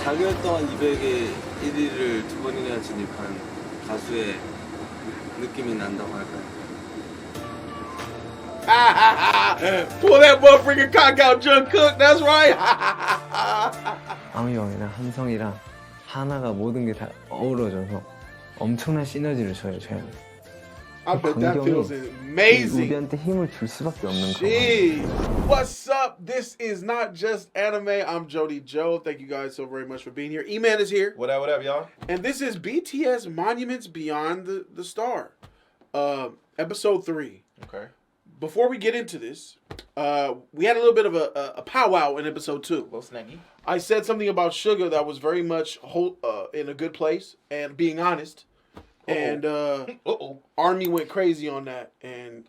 4개월 동안 200에 1위를 2번이나 진입한 가수의 느낌이 난다고 할까요? Pull that motherfucking cock out, Jungkook. That's right. 아미 형이랑 함성이랑 하나가 모든 게 다 어우러져서 엄청난 시너지를 줘요, 저희한테. I bet that feels amazing. 우리한테 힘을 줄 수밖에 없는 Jeez. What's up? This is Not Just Anime. I'm Jody Joe. Thank you guys so very much for being here. E-Man is here. What up, y'all? And this is BTS Monuments Beyond the Star. Episode 3. Okay. Before we get into this, we had a little bit of a powwow in episode 2. A little snaggy. I said something about Sugar that was very much in a good place and being honest. And Army went crazy on that and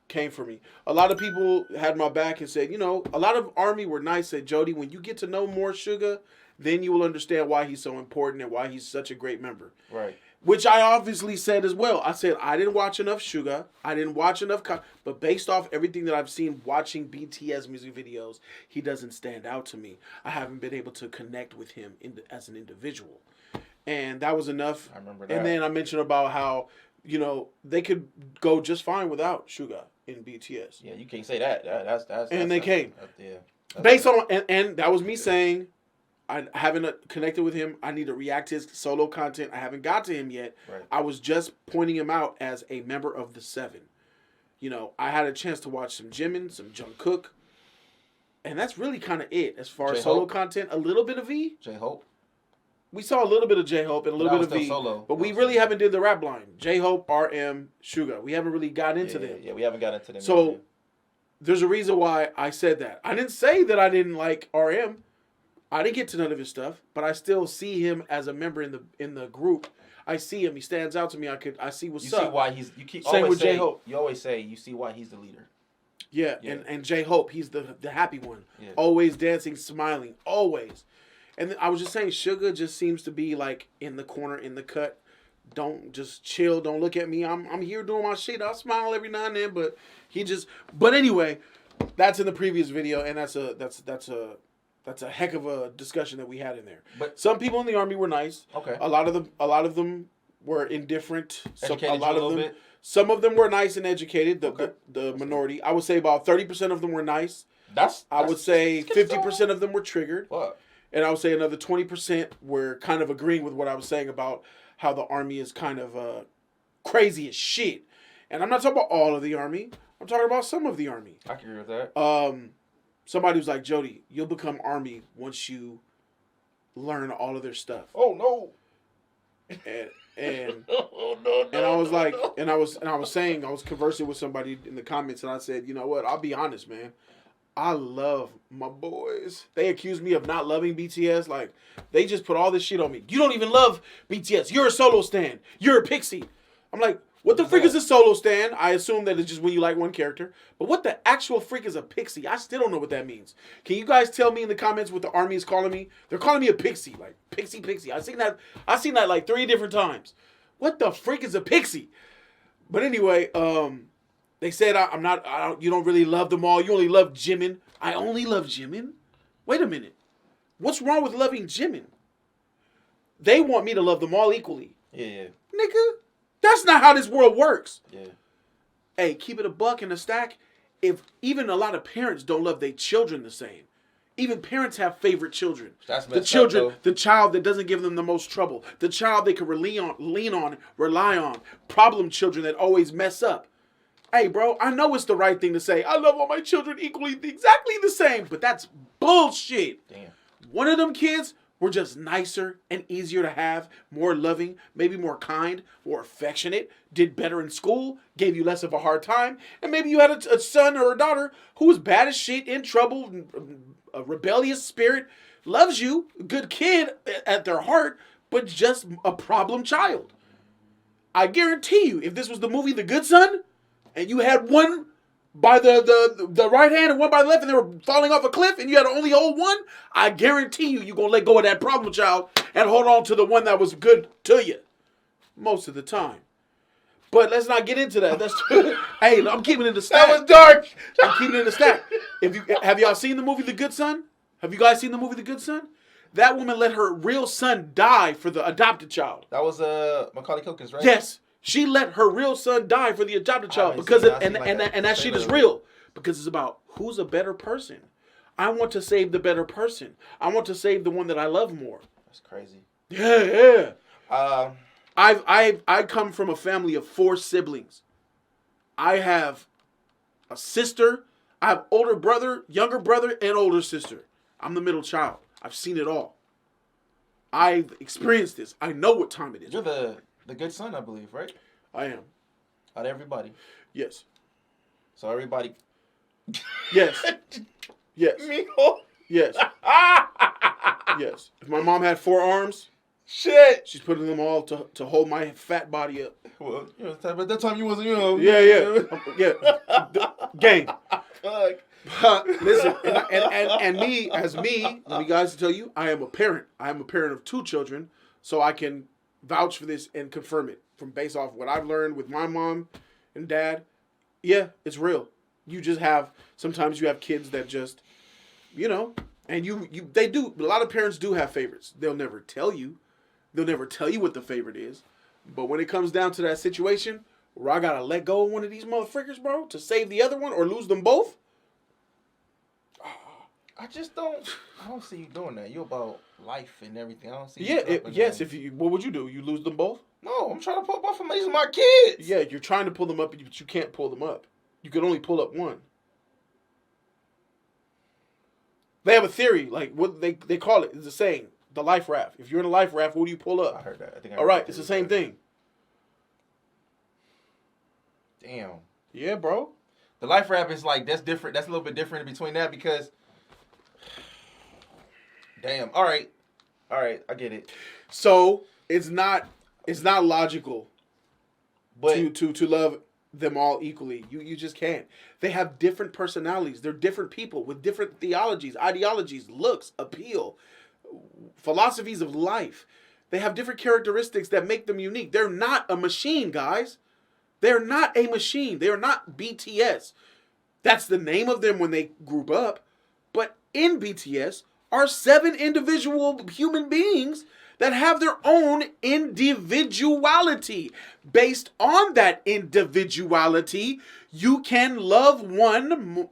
came for me. A lot of people had my back and said, you know, a lot of Army were nice. Said, Jody, when you get to know more Sugar, then you will understand why he's so important and why he's such a great member. Right. Which I obviously said as well. I said, I didn't watch enough Suga. I didn't watch enough. But based off everything that I've seen watching BTS music videos, he doesn't stand out to me. I haven't been able to connect with him as an individual. And that was enough. I remember that. And then I mentioned about how, you know, they could go just fine without Suga in BTS. Yeah, you can't say that. That's and they came. Yeah. Based on, and that was me saying, I haven't connected with him. I need to react to his solo content. I haven't got to him yet. Right. I was just pointing him out as a member of the 7. You know, I had a chance to watch some Jimin, some Jungkook, and that's really kind of it as far as solo content. A little bit of V. J-Hope. We saw a little bit of J-Hope and a little bit of V. Solo. But we really haven't did the rap line. J-Hope, RM, Suga. We haven't really got into them. Yeah, we haven't got into them. So there's a reason why I said that. I didn't say that I didn't like RM. I didn't get to none of his stuff, but I still see him as a member in the group. I see him. He stands out to me. I see what's up. You see why he's. You keep Same always with say. J-Hope. You always say you see why he's the leader. Yeah. And J-Hope, he's the happy one. Yeah. Always dancing, smiling, always. And I was just saying, Suga just seems to be like in the corner, in the cut. Don't just chill. Don't look at me. I'm here doing my shit. I'll smile every now and then, but he just. But anyway, that's in the previous video, and that's a heck of a discussion that we had in there. But some people in the Army were nice. Okay. A lot of them were indifferent. Educated Some of them were nice and educated. The minority, I would say about 30% of them were nice. I would say 50% of them were triggered. What? And I would say another 20% were kind of agreeing with what I was saying about how the Army is kind of crazy as shit. And I'm not talking about all of the Army. I'm talking about some of the Army. I can agree with that. Somebody was like, Jody, you'll become Army once you learn all of their stuff. Oh no. And no. And I was like, and I was saying, I was conversing with somebody in the comments, and I said, you know what? I'll be honest, man. I love my boys. They accuse me of not loving BTS. Like, they just put all this shit on me. You don't even love BTS. You're a solo stan. You're a pixie. I'm like, what the freak is a solo stan? I assume that it's just when you like one character. But what the actual freak is a pixie? I still don't know what that means. Can you guys tell me in the comments what the Army is calling me? They're calling me a pixie. Like, pixie. I've seen that like 3 different times. What the freak is a pixie? But anyway, they said you don't really love them all. You only love Jimin. I only love Jimin? Wait a minute. What's wrong with loving Jimin? They want me to love them all equally. Yeah. Nigga, that's not how this world works. Yeah. Hey, keep it a buck in a stack. If even a lot of parents don't love their children the same. Even parents have favorite children. That's the children, the child that doesn't give them the most trouble. The child they can rely on. Problem children that always mess up. Hey, bro, I know it's the right thing to say. I love all my children equally, exactly the same. But that's bullshit. Damn. One of them kids were just nicer and easier to have, more loving, maybe more kind, more affectionate, did better in school, gave you less of a hard time. And maybe you had a son or a daughter who was bad as shit, in trouble, a rebellious spirit, loves you, good kid at their heart, but just a problem child. I guarantee you, if this was the movie The Good Son, and you had one by the right hand and one by the left, and they were falling off a cliff, and you had to only hold one, I guarantee you're going to let go of that problem child and hold on to the one that was good to you. Most of the time. But let's not get into that. That's hey, I'm keeping it in the stack. That was dark. I'm keeping it in the stack. Have y'all seen the movie The Good Son? Have you guys seen the movie The Good Son? That woman let her real son die for the adopted child. That was Macaulay Culkin's, right? Yes, she let her real son die for the adopted child haven't because seen- it, I've seen like and a that shit is trailer. real because it's about who's a better person. I want to save the better person. I want to save the one that I love more. That's crazy. Yeah. Um, I come from a family of 4 siblings. I have a sister. I have older brother, younger brother, and older sister. I'm the middle child. I've seen it all. I've experienced this. I know what time it is. you're the good son, I believe, right? I am. Out of everybody. Yes. So everybody. Yes. Yes. Mijo. Yes. Yes. If my mom had 4 arms, Shit. she's putting them all to hold my fat body up. Well, you know, at that time you wasn't, you know. Yeah. Gang. Fuck. Listen, and me, let me guys tell you, I am a parent. I am a parent of 2 children, so I can vouch for this and confirm it from based off what I've learned with my mom and dad. Yeah, it's real. You just have, sometimes you have kids that just, you know, and they do, a lot of parents do have favorites. They'll never tell you. They'll never tell you what the favorite is. But when it comes down to that situation where I gotta let go of one of these motherfuckers, bro, to save the other one or lose them both, I don't see you doing that. You about life and everything. I don't see yeah, you. yes. What would you do? You lose them both? No, I'm trying to pull both of them. These are my kids. Yeah, you're trying to pull them up, but you can't pull them up. You can only pull up one. They have a theory, like what they call it. It's a saying, the life raft. If you're in a life raft, what do you pull I up? heard that. I think. All right, it's the same thing. Damn. Yeah, bro. The life rap is like that's different. That's a little bit different in between that because. Damn. All right. I get it. So it's not logical But to love them all equally. You just can't. They have different personalities. They're different people with different theologies, ideologies, looks, appeal, philosophies of life. They have different characteristics that make them unique. They're not a machine, guys. They're not a machine. They are not BTS. That's the name of them when they group up. But in BTS are 7 individual human beings that have their own individuality. Based on that individuality, you can love one,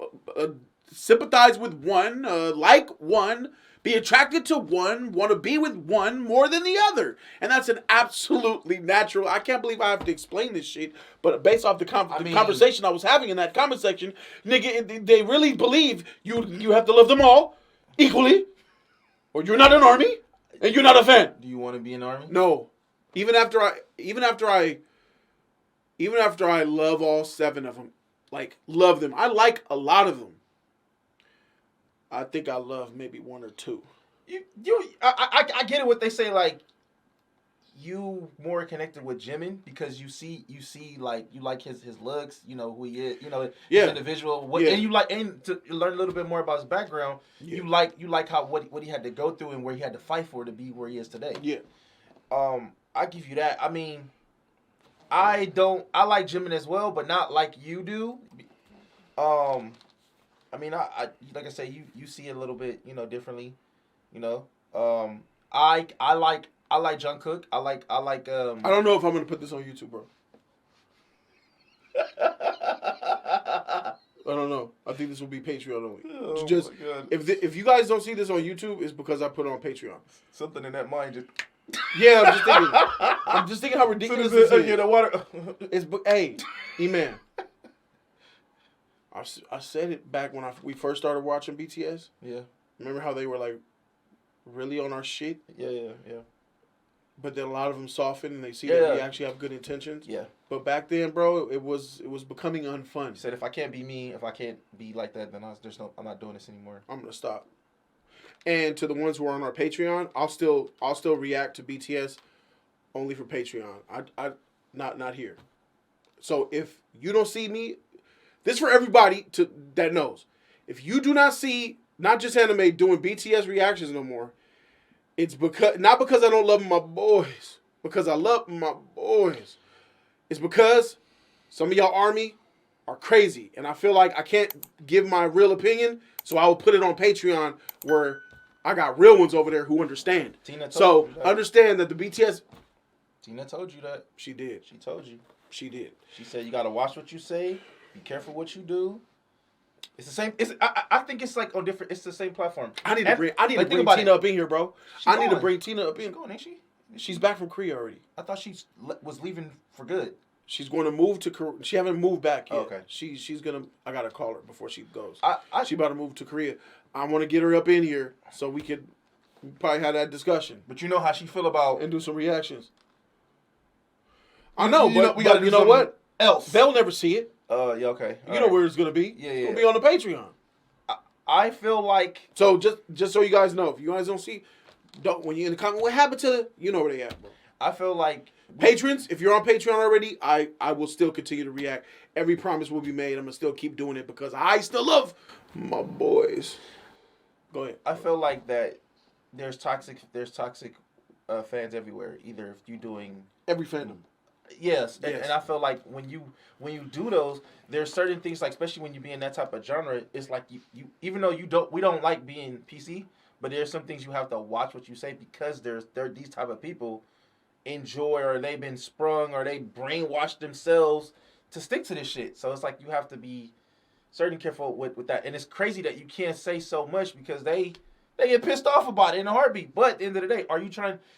sympathize with one, like one, be attracted to one, want to be with one more than the other. And that's an absolutely natural. I can't believe I have to explain this shit, but based off the conversation I was having in that comment section, nigga, they really believe you have to love them all equally, or you're not an army and you're not a fan. do you want to be in the army? No. Even after I love all 7 of them, like love them. I like a lot of them. I think I love maybe 1 or 2. I get it. What they say, like you more connected with Jimin because you see like you like his looks. You know who he is. You know his individual. And you like and to learn a little bit more about his background. Yeah. You like how what he had to go through and where he had to fight for to be where he is today. Yeah. I give you that. I mean, I like Jimin as well, but not like you do. I mean, I like I say, you see it a little bit, you know, differently, you know. I like Jungkook. I like. I don't know if I'm gonna put this on YouTube, bro. I don't know. I think this will be Patreon only. Oh just my God. if you guys don't see this on YouTube, it's because I put it on Patreon. Something in that mind just. Yeah, I'm just thinking how ridiculous this is. Yeah, the water. Hey, E-Man. I said it back when we first started watching BTS. Yeah. Remember how they were like really on our shit? Yeah. But then a lot of them soften and they see that we actually have good intentions. Yeah. But back then, bro, it was becoming unfun. He said, if I can't be me, if I can't be like that, then I'm not doing this anymore. I'm gonna stop. And to the ones who are on our Patreon, I'll still react to BTS only for Patreon. I not here. So if you don't see me, this is for everybody that knows. If you do not see Not Just Anime doing BTS reactions no more, it's not because I don't love my boys, because I love my boys. It's because some of y'all army are crazy, and I feel like I can't give my real opinion, so I will put it on Patreon where I got real ones over there who understand. Tina told So you that. understand that the BTS. Tina told you that. She did. She told you. She did. She said you gotta watch what you say. Be careful what you do. It's the same. I think it's like on different. It's the same platform. I need to bring Tina up in here, bro. She's I need to going. bring Tina up She's in. going, ain't she? She's back from Korea already. I thought she was leaving for good. She's going to move to Korea. She haven't moved back yet. Oh, okay. She's gonna. I gotta call her before she goes. She about to move to Korea. I want to get her up in here so we could probably have that discussion But you know how she feel about. and do some reactions. I know, We gotta but you know what? Else. They'll never see it. Yeah. Okay. You know where it's gonna be. Yeah, It's gonna be on the Patreon. I feel like. So just so you guys know, if you guys don't see, when you in the comment, what happened to you know where they at, bro. I feel like Patrons, if you're on Patreon already, I will still continue to react. Every promise will be made. I'm gonna still keep doing it because I still love my boys. Go ahead. I feel like that there's toxic fans everywhere. Either if you're doing Every fandom. yes, Yes. and I feel like when you do those, there's certain things like especially when you be in that type of genre, it's like you even though we don't like being PC, but there's some things you have to watch what you say because there are these type of people enjoy or they've been sprung or they brainwashed themselves to stick to this shit. So it's like you have to be certain careful with that. And it's crazy that you can't say so much because they get pissed off about it in a heartbeat. But at the end of the day,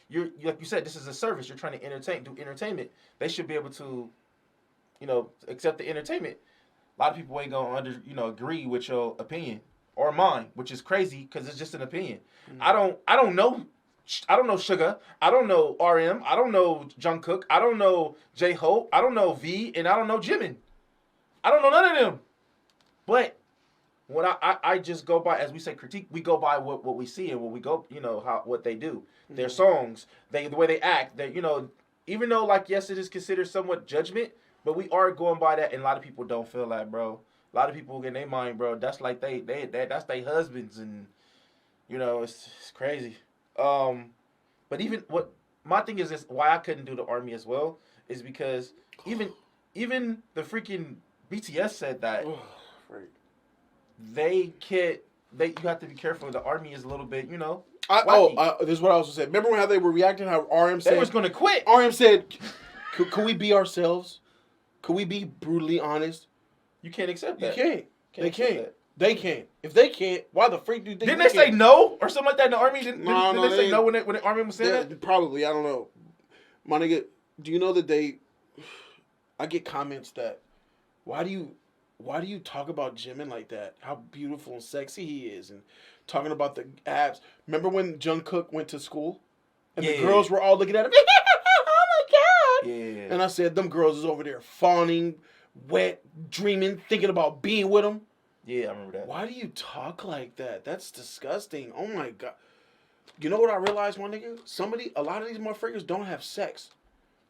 you're like you said, this is a service. You're trying to do entertainment. They should be able to, accept the entertainment. A lot of people ain't gonna agree with your opinion or mine, which is crazy because it's just an opinion. Mm-hmm. I don't know Suga. I don't know RM. I don't know Jungkook. I don't know J-Hope. I don't know V, and I don't know Jimin. I don't know none of them. But when I just go by, as we say, critique, we go by what we see and what we go, what they do, mm-hmm. Their songs, the way they act, even though like yes, it is considered somewhat judgment, but we are going by that, and a lot of people don't feel that, bro. A lot of people in their mind, bro, that's like that's their husbands, and it's crazy. But even what my thing is why I couldn't do the army as well is because even the freaking BTS said that they can't. You have to be careful. The army is a little bit, this is what I also said. Remember how they were reacting? How RM said they was going to quit. RM said, "Could we be ourselves? Could we be brutally honest?" You can't accept that. You can't. They can't. They can't. If they can't, why the freak do you think? Didn't they say no or something like that in the army? Didn't they say no when the army was saying that? Probably. I don't know. My nigga, do you know that I get comments that, why do you talk about Jimin like that? How beautiful and sexy he is, and talking about the abs. Remember when Jungkook went to school, and the girls were all looking at him? Oh my god! Yeah. And I said, them girls is over there fawning, wet, dreaming, thinking about being with him. Yeah, I remember that. Why do you talk like that? That's disgusting. Oh my god. You know what I realized, my nigga? A lot of these motherfuckers don't have sex.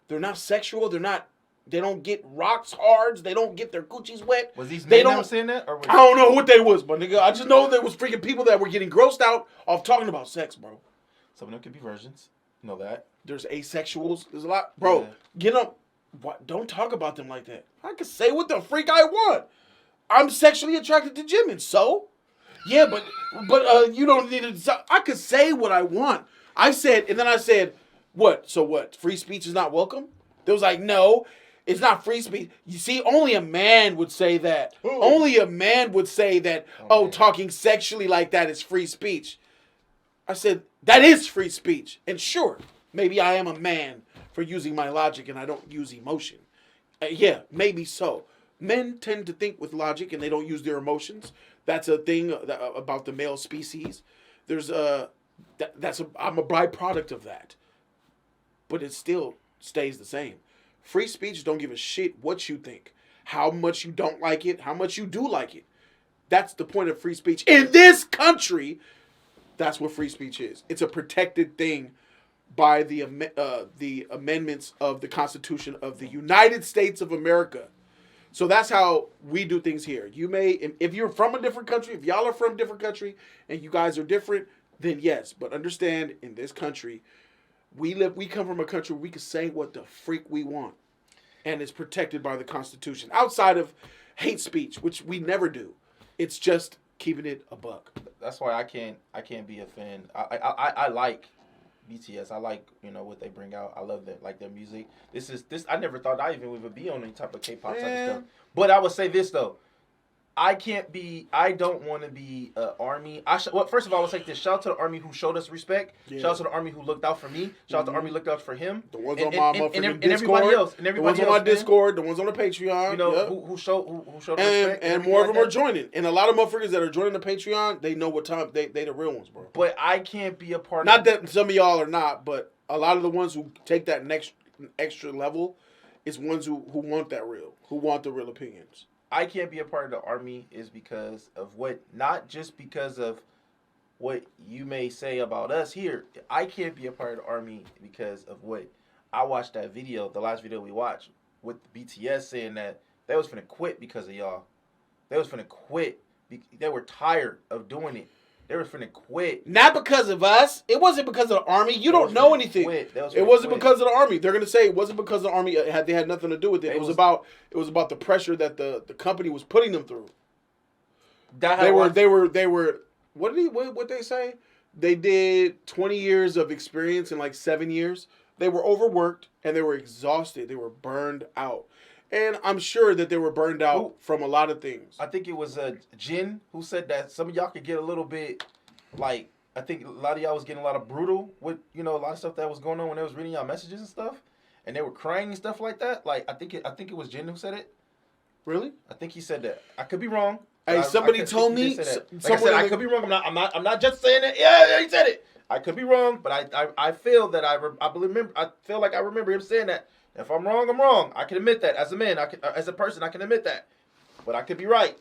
They're not sexual. They don't get rocks hard. They don't get their coochies wet. Was these men saying that? Or I don't know what they was, my nigga. I just know there was freaking people that were getting grossed out off talking about sex, bro. Some of them could be virgins. You know that. There's asexuals. There's a lot. Bro, get up. What? Don't talk about them like that. I can say what the freak I want. I'm sexually attracted to Jimin, so? Yeah, but you don't need to. I could say what I want. I said, what? So what? Free speech is not welcome? They was like, no, it's not free speech. You see, only a man would say that. Ooh. Only a man would say that, talking sexually like that is free speech. I said, that is free speech. And sure, maybe I am a man for using my logic and I don't use emotion. Yeah, maybe so. Men tend to think with logic and they don't use their emotions. That's a thing about the male species. There's I'm a byproduct of that. But it still stays the same. Free speech don't give a shit what you think, how much you don't like it, how much you do like it. That's the point of free speech. In this country, that's what free speech is. It's a protected thing by the amendments of the Constitution of the United States of America. So that's how we do things here. You may, if you're from a different country, if y'all are from a different country and you guys are different, then yes. But understand, in this country, we come from a country where we can say what the freak we want. And it's protected by the Constitution. Outside of hate speech, which we never do. It's just keeping it a buck. That's why I can't be a fan. I like BTS. I like, you know, what they bring out. I love their music. This I never thought I even would be on any type of K-pop type of stuff. But I would say this though. I don't want to be an army. Well, first of all, I would say this. Shout out to the army who showed us respect. Yeah. Shout out to the army who looked out for me. Shout out to the army who looked out for him. The ones on my motherfucking Discord. And everybody else. The ones on my Discord. The ones on the Patreon. You know, who showed respect. And more of them are joining. And a lot of motherfuckers that are joining the Patreon, they know what time. They the real ones, bro. But I can't be a part of... Not that some of y'all are not, but a lot of the ones who take that next extra level is ones who want that real. Who want the real opinions. I can't be a part of the army is because of not just because of what you may say about us here. I can't be a part of the army because of what I watched that video, the last video we watched, with BTS saying that they was finna quit because of y'all. They was finna quit. They were tired of doing it. They were finna quit. Not because of us. It wasn't because of the army. You don't know anything. It wasn't because of the army. They're gonna say it wasn't because of the army. They had nothing to do with it. It was about the pressure that the company was putting them through. They were. What they say? They did 20 years of experience in like 7 years. They were overworked and they were exhausted. They were burned out. And I'm sure that they were burned out from a lot of things. I think it was Jin who said that some of y'all could get a little bit, like, I think a lot of y'all was getting a lot of brutal with, you know, a lot of stuff that was going on when they was reading y'all messages and stuff. And they were crying and stuff like that. Like, I think it was Jin who said it. Really? I think he said that. I could be wrong. Hey, somebody told me. Like I said, I could be wrong. I'm not just saying it. Yeah, he said it. I could be wrong, but I feel that I feel like I remember him saying that. If I'm wrong, I'm wrong. I can admit that as a man. As a person, I can admit that. But I could be right.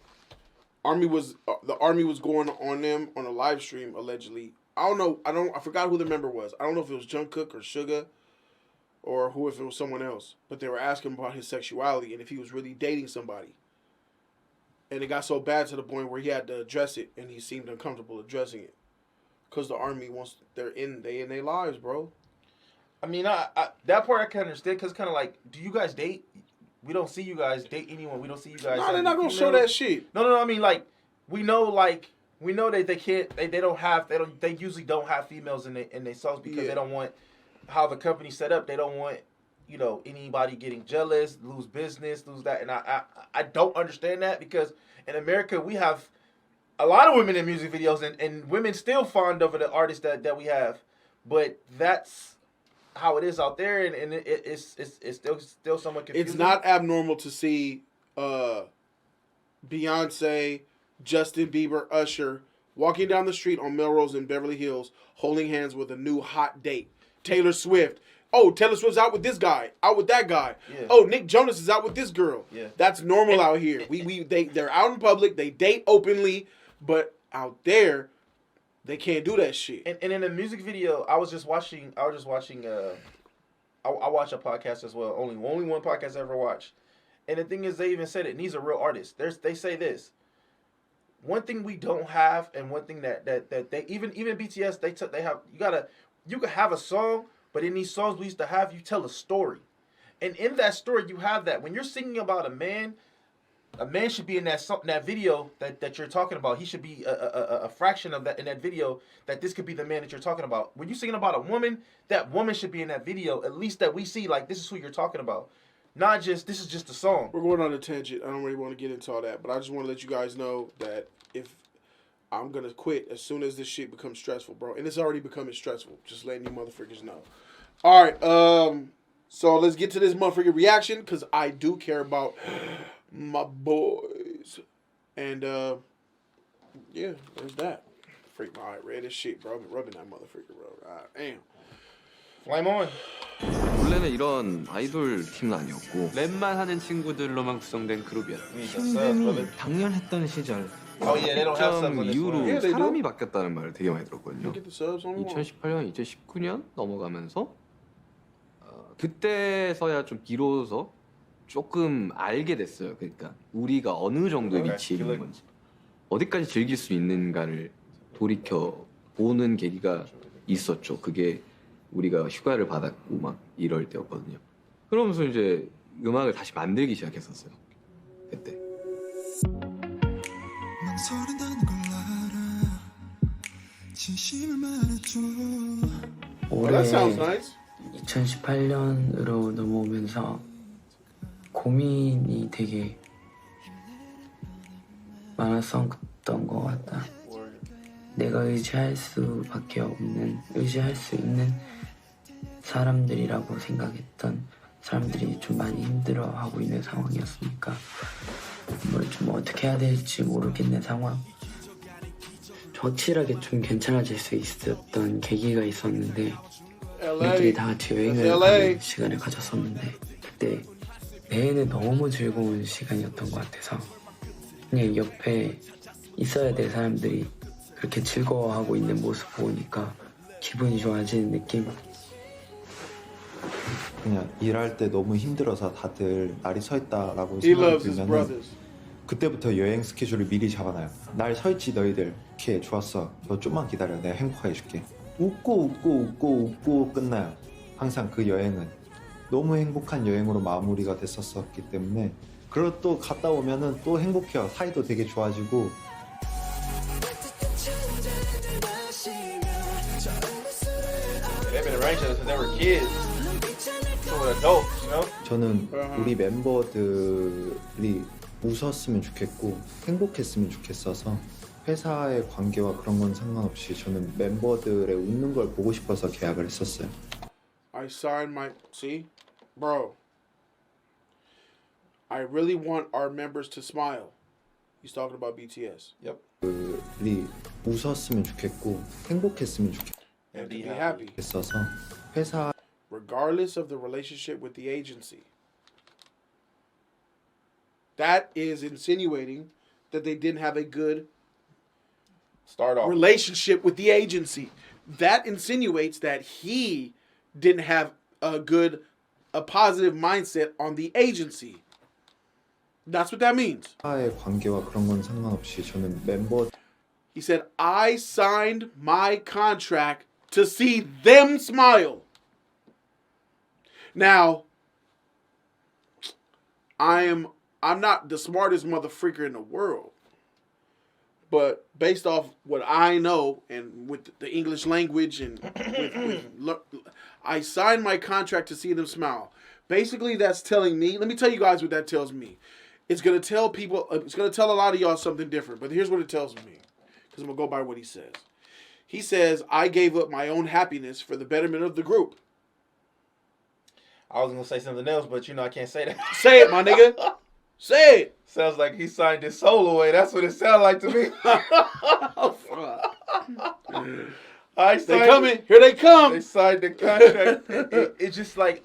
The army was going on them on a live stream allegedly. I don't know. I forgot who the member was. I don't know if it was Jungkook or Suga, or if it was someone else. But they were asking about his sexuality and if he was really dating somebody. And it got so bad to the point where he had to address it, and he seemed uncomfortable addressing it, because the army wants they're in their lives, bro. I mean, I that part I can understand, because kind of like, do you guys date? We don't see you guys date anyone. We don't see you guys. No, they're not gonna show that shit. No. I mean, like, we know that they can't. They usually don't have females in their songs because they don't want how the company's set up. They don't want, you know, anybody getting jealous, lose business, lose that. And I don't understand that, because in America we have a lot of women in music videos, and women still fond of the artists that we have, but that's how it is out there, and it's still somewhat confusing. It's not abnormal to see Beyonce, Justin Bieber, Usher walking down the street on Melrose in Beverly Hills holding hands with a new hot date. Taylor Swift. Oh, Taylor Swift's out with this guy, out with that guy. Yeah. Oh, Nick Jonas is out with this girl. Yeah. That's normal out here. They're out in public, they date openly, but out there they can't do that shit. And in a music video, I watch a podcast as well. Only one podcast I ever watched. And the thing is, they even said it, and these are real artists. They say this. One thing we don't have, and one thing that they even BTS, you could have a song, but in these songs we used to have, you tell a story. And in that story you have that. When you're singing about a man should be in that video that you're talking about. He should be a fraction of that in that video, that this could be the man that you're talking about. When you're singing about a woman, that woman should be in that video, at least that we see, like, this is who you're talking about. Not just, this is just a song. We're going on a tangent. I don't really want to get into all that, but I just want to let you guys know that if I'm going to quit as soon as this shit becomes stressful, bro. And it's already becoming stressful. Just letting you motherfuckers know. All right. So let's get to this motherfucker reaction, because I do care about my boys. And, yeah, there's that. Freak my eye red as shit, bro. I've been rubbing that motherfucker, bro. God damn. Flame on. 원래는 이런 아이돌 팀은 아니었고 랩만 하는 친구들로만 구성된 그룹이었어요. 작년 했던 시절 이후로 사람이 바뀌었다는 말을 되게 많이 들었거든요. 2018년, 2019년 넘어가면서 그때서야 좀 비로소 조금 알게 됐어요. 그러니까 우리가 어느 정도의 위치에 있는 건지, 어디까지 즐길 수 있는가를 돌이켜 보는 계기가 있었죠. 그게 우리가 휴가를 받았고 막 이럴 때였거든요. 그러면서 이제 음악을 다시 만들기 시작했었어요. 그때. Oh, that sounds 올해 nice. 2018년으로 넘어오면서 고민이 되게 많았었던 것 같다. 내가 의지할 수 있는 사람들이라고 생각했던 사람들이 좀 많이 힘들어하고 있는 상황이었으니까 뭘 좀 어떻게 해야 될지 모르겠는 상황. 확실하게 좀 괜찮아질 수 있었던 계기가 있었는데 우리끼리 LA. 다 같이 여행을 LA. 가는 시간을 가졌었는데 그때 내내 너무 즐거운 시간이었던 것 같아서 그냥 옆에 있어야 될 사람들이 그렇게 즐거워하고 있는 모습 보니까 기분이 좋아지는 느낌. 그냥 일할 때 너무 힘들어서 다들 날이 서 있다라고 He 생각이 loves his 들면 brothers. 그때부터 여행 스케줄을 미리 잡아놔요. 날 서 있지 너희들. 오케이 좋았어. 너 좀만 기다려. 내가 행복하게 해줄게. 웃고 끝나요. 항상 그 여행은 너무 행복한 여행으로 마무리가 됐었기 때문에 그리고 또 갔다 오면은 또 행복해요. 사이도 되게 좋아지고. They've been arranging it since they were kids. So we're adults, you know? 저는 우리 멤버들이 웃었으면 좋겠고 행복했으면 좋겠어서 회사의 관계와 그런 건 상관없이 저는 멤버들의 웃는 걸 보고 싶어서 계약을 했었어요. I signed my. See? Bro. I really want our members to smile. He's talking about BTS. Yep. 우리 웃었으면 좋겠고 행복했으면 And to be happy. 좋겠어서 회사 Regardless of the relationship with the agency. That is insinuating that they didn't have a good Start off. relationship with the agency. That insinuates that he didn't have a positive mindset on the agency. That's what that means. 회사의 관계와 그런 건 상관없이 저는 멤버 He said, I signed my contract to see them smile. Now, I'm not the smartest motherfreaker in the world. But based off what I know and with the English language and I signed my contract to see them smile. Basically, that's telling me, let me tell you guys what that tells me. It's going to tell people, it's going to tell a lot of y'all something different. But here's what it tells me. Because I'm going to go by what he says. He says, I gave up my own happiness for the betterment of the group. I was gonna say something else, but you know I can't say that. Say it, my nigga. Say it. Sounds like he signed his soul away. That's what it sounds like to me. They coming. Here they come. They signed the contract. It's just like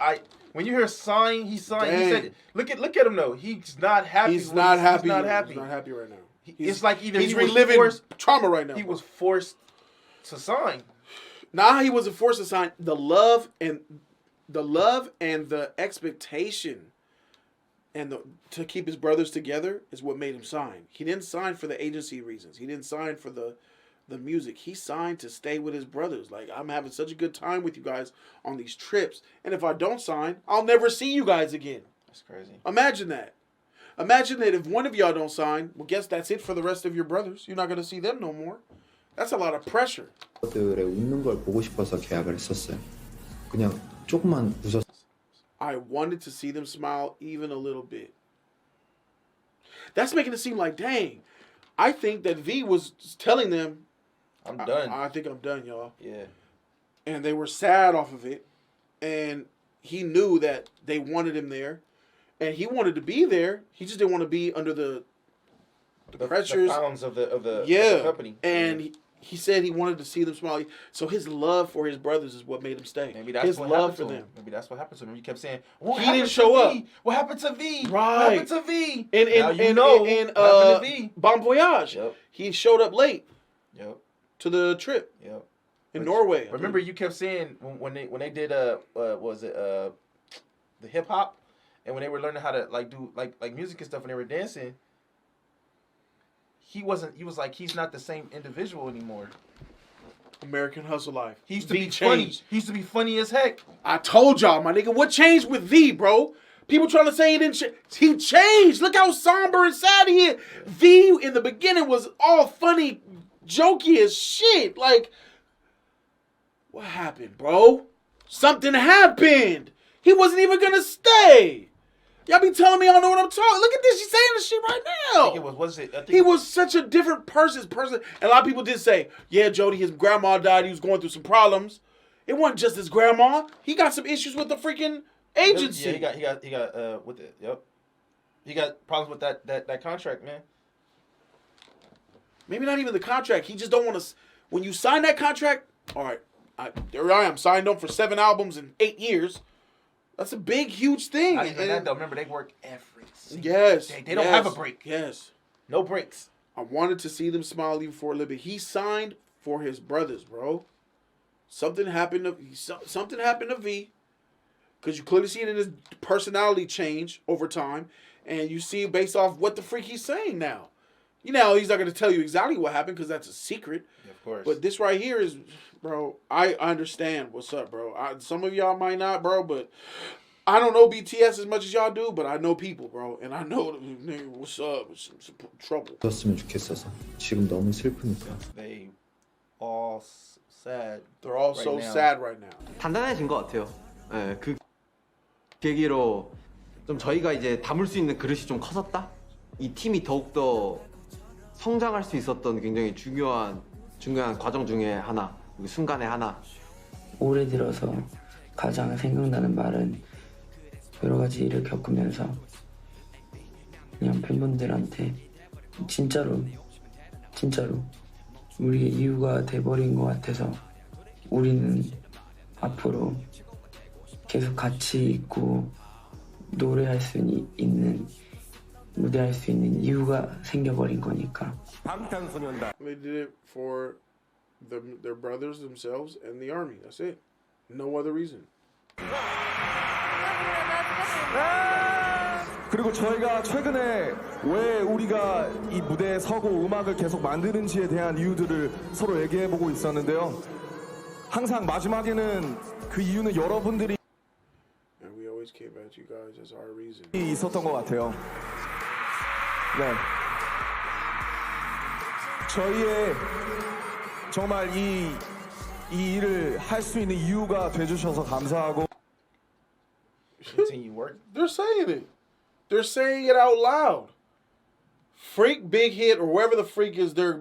when you hear sign, he signed. He said, look at him though. He's not happy. He's not happy. He's not happy. He's not happy right now. It's like either he's he was reliving forced, trauma right now. He was forced to sign. Nah, he wasn't forced to sign. The love and the expectation and to keep his brothers together is what made him sign. He didn't sign for the agency reasons. He didn't sign for the music. He signed to stay with his brothers. Like, I'm having such a good time with you guys on these trips. And if I don't sign, I'll never see you guys again. That's crazy. Imagine that. Imagine that if one of y'all don't sign, well, guess that's it for the rest of your brothers. You're not going to see them no more. That's a lot of pressure. 들의 웃는 걸 보고 싶어서 계약을 했었어요. 그냥 조금만 웃었. I wanted to see them smile even a little bit. That's making it seem like, dang, I think that V was telling them, I'm done. I think I'm done, y'all. Yeah. And they were sad off of it. And he knew that they wanted him there. And he wanted to be there. He just didn't want to be under the pressures. The pounds of the company. And he said he wanted to see them smile. So his love for his brothers is what made him stay. Maybe that's his what love happened for to them. him. Maybe that's what happened to him. He kept saying, He didn't show up. What happened to V? Right. What happened to V? And now you know what happened to V. Bon Voyage. Yep. He showed up late Yep. to the trip Yep. in Norway. Remember, you kept saying when they did was it the hip hop, and when they were learning how to do music and stuff, and they were dancing, he was like he's not the same individual anymore. American Hustle Life. He used to V be funny. changed. He used to be funny as heck. I told y'all, my nigga, what changed with V, bro? People trying to say he didn't he changed. Look how somber and sad he is. V in the beginning was all funny, jokey as shit. Like, what happened, bro? Something happened. He wasn't even gonna stay. Y'all be telling me I don't know what I'm talking. Look at this. She's saying this shit right now. I think it was it? I think He was such a different person. And a lot of people did say, yeah, Jody, his grandma died. He was going through some problems. It wasn't just his grandma. He got some issues with the freaking agency. Yeah, he got with it. Yep. He got problems with that contract, man. Maybe not even the contract. He just don't want to. When you sign that contract, all right, there I am, signed on for 7 albums in 8 years. That's a big, huge thing. Not even that though. Remember, they work every single day. They don't yes, have a break. Yes. No breaks. I wanted to see them smile even for a little bit. He signed for his brothers, bro. Something happened to V, because you clearly see it in his personality change over time, and you see based off what the freak he's saying now. You know, he's not going to tell you exactly what happened because that's a secret. Yeah, of course. But this right here is, bro, I understand what's up, bro. Some of y'all might not, bro, but I don't know BTS as much as y'all do, but I know people, bro. And I know, nigga, what's up? Some trouble. 웃었으면 좋겠어서 지금 너무 슬프니까. They all sad. They're all right so now. sad right now. 단단해진 것 같아요. 예, 그 계기로 좀 저희가 이제 담을 수 있는 그릇이 좀 커졌다. 이 팀이 더욱더 성장할 수 있었던 굉장히 중요한 과정 중에 하나, 순간의 하나. 올해 들어서 가장 생각나는 말은 여러 가지 일을 겪으면서 그냥 팬분들한테 진짜로 우리의 이유가 돼버린 것 같아서 우리는 앞으로 계속 같이 있고 노래할 수 있는 무대할 수 있는 이유가 생겨버린 거니까. They did it for their brothers themselves and the army. That's it. No other reason. 그리고 저희가 최근에 왜 우리가 이 무대에 서고 음악을 계속 만드는지에 대한 이유들을 서로 얘기해보고 있었는데요. 항상 마지막에는 그 이유는 여러분들이 And we always came at you guys as our reason. 있었던 것 같아요. 네. 저희의 정말 이 일을 할 수 있는 이유가 돼주셔서 감사하고. Continue work. They're saying it. They're saying it out loud. Freak, Big Hit, or wherever the freak is, their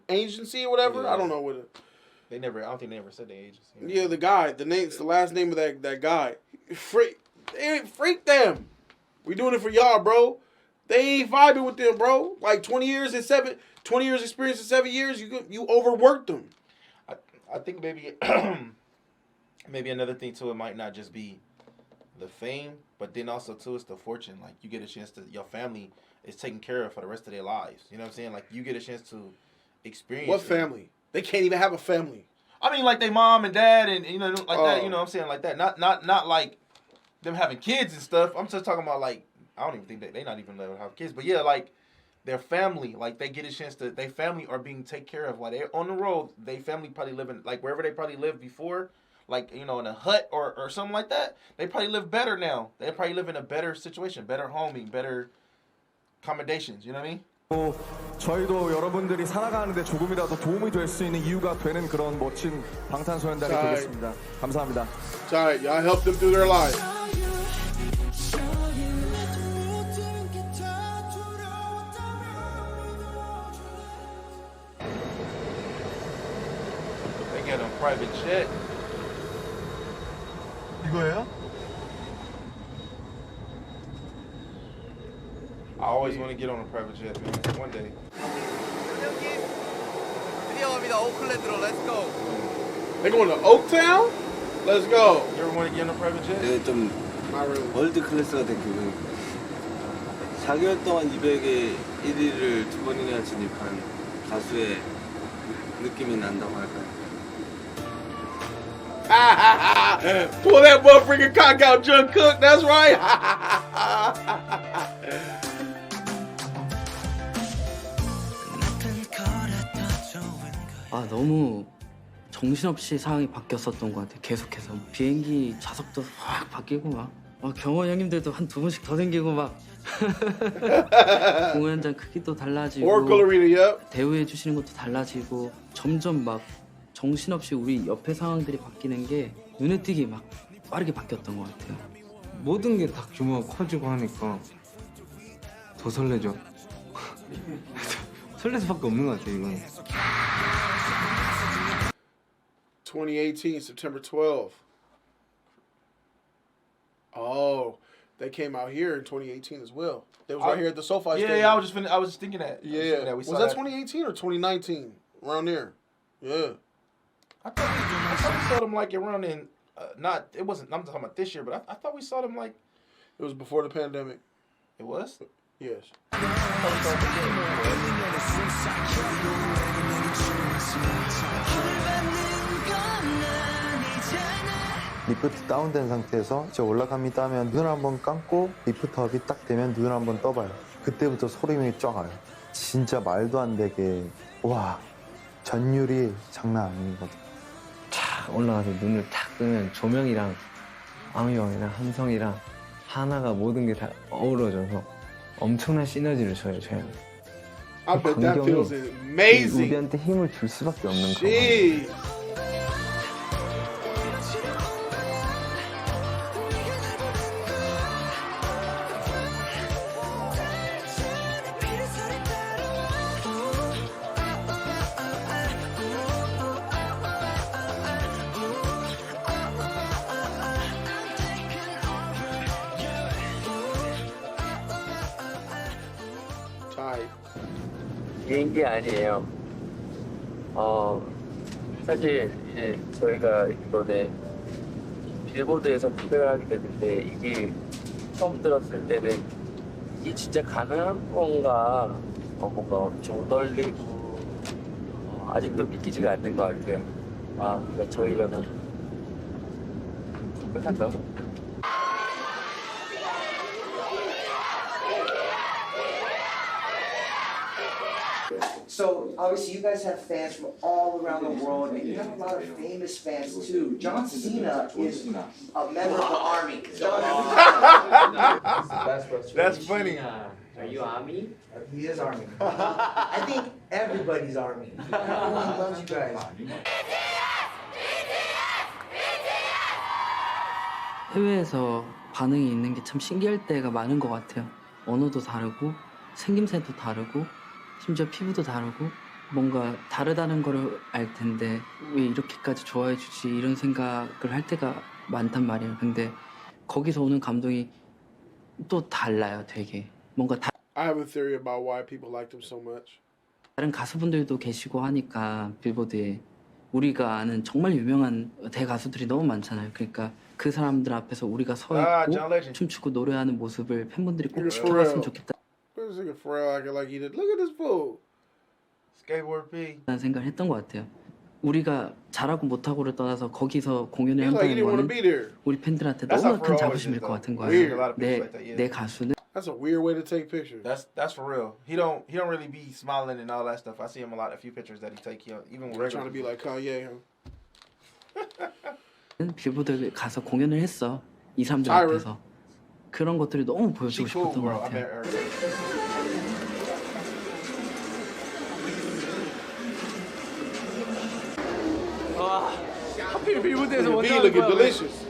agency or whatever. Yeah. I don't know what it. I don't think they ever said the agency. Yeah, the guy. The last name of that guy. Freak. They ain't freak them. We doing it for y'all, bro. They ain't vibing with them, bro. Like 20 years experience in 7 years. You overworked them. I think maybe maybe another thing too. It might not just be the fame, but then also too, it's the fortune. Like you get a chance to, your family is taken care of for the rest of their lives. You know what I'm saying? Like you get a chance to experience. What family? They can't even have a family. I mean, like they mom and dad, and you know, like that. You know what I'm saying? Like that. Not like them having kids and stuff. I'm just talking about like I don't even think they not even allowed to have kids, but yeah, like their family, like they get a chance to. Their family are being taken care of while they're on the road. They family probably living like wherever they probably lived before. Like, you know, in a hut or something like that, they probably live better now. They probably live in a better situation, better homing, better accommodations. You know what I mean? 저희도 여러분들이 살아가는데 조금이라도 도움이 될 수 있는 이유가 되는 그런 멋진 방탄소년단이 되겠습니다. 감사합니다. Sorry, y'all helped them through their life. They get a private jet. 이거예요? I always want to get on a private jet, man. One day. 드디어 갑니다. 오클랜드로 Let's go. They going to Oaktown? Let's go. You ever want to get on a private jet? 네, 좀 Not really. 월드 클래스가 된 기분. 4개월 동안 200에 1위를 2번이나 진입한 가수의 느낌이 난다고 할까요? Pull that motherfucking cock out, Jungkook. That's right. 아 너무 정신없이 상황이 바뀌었었던 것 같아요. 계속해서 비행기 좌석도 확 바뀌고 막 경원 형님들도 한 2분씩 더 생기고 막 공연장 크기도 달라지고 Oracle Arena, yep. 대우해 주시는 것도 달라지고 점점 막 정신없이 우리 옆에 상황들이 바뀌는 게 눈에 띄게 막 빠르게 바뀌었던 것 같아요. 모든 게 다 규모가 커지고 하니까 더 설레죠. 설레 수밖에 없는 것 같아요, 이건. 2018, September 12th. Oh, they came out here in 2018 as well. They was right here at the SoFi Stadium. Yeah, I was just thinking that. Yeah. We Was saw that 2018 or 2019? Around there. Yeah. I thought we saw them like around in not. It wasn't. I'm talking about this year, but I thought we saw them like. It was before the pandemic. It was. Yes. 리프트 다운된 상태에서 이제 올라갑니다 하면 눈을 한번 감고 리프트 업이 딱 되면 눈을 한번 떠봐요. 그때부터 소름이 쫙 와요. 진짜 말도 안 되게 와 전율이 장난 아니거든. 탁 올라가서 눈을 탁 뜨면 조명이랑 아미왕이랑 함성이랑 하나가 모든 게 다 어우러져서 엄청난 시너지를 줘요, 저희는. I bet that feels amazing. 우리한테 힘을 줄 수밖에 없는 거. Jeez. Tight. 개인기 아니에요. 사실 이제 저희가 이번에 빌보드에서 투표를 하게 됐는데 이게 처음 들었을 때는 이게 진짜 가능한 건가 뭔가 엄청 떨리고 아직도 믿기지가 않는 것 같아요. 그러니까 저희가는 투표한다고. So obviously you guys have fans from all around the world, and you have a lot of famous fans too. John Cena is a member of the army. That's funny. Are you Army? He is army. I think everybody's army. Everyone loves you guys. 해외에서 반응이 있는 게 참 신기할 때가 많은 것 같아요. 언어도 다르고 생김새도 다르고 심지어 피부도 다르고 뭔가 다르다는 거를 알 텐데 왜 이렇게까지 좋아해 주지 이런 생각을 할 때가 많단 말이에요. 근데 거기서 오는 감동이 또 달라요, 되게. 뭔가 I have a theory about why people like them so much. 다른 가수분들도 계시고 하니까 빌보드에 우리가 아는 정말 유명한 대가수들이 너무 많잖아요. 그러니까 그 사람들 앞에서 우리가 서 있고 John Legend. 춤추고 노래하는 모습을 팬분들이 꼭 You're 지켜봤으면 Pharrell. 좋겠다. This nigga Pharrell acting like he did. Look at this fool. Skateboard P. 라는 생각을 했던 것 같아요. 우리가 잘하고 못하고를 떠나서 거기서 공연을 He's like he 한다는 didn't want to 거는 be there. 우리 팬들한테 That's 너무나 how 큰 Pharrell 자부심일 is, 것 같은 though. Weird. 거예요. A lot of people like that, yeah. 내 가수는 That's a weird way to take pictures. That's for real. He don't really be smiling and all that stuff. I see him a few pictures that he take. Even with Trying to be like Kanye. Huh? 빌보드에 가서 공연을 했어. 이 사람들 Tyra. 앞에서. 그런 것들이 너무 She 보여주고 cool, 싶었던 것 bro. I 같아요. met her. 하필 빌보드에서 The V looking delicious.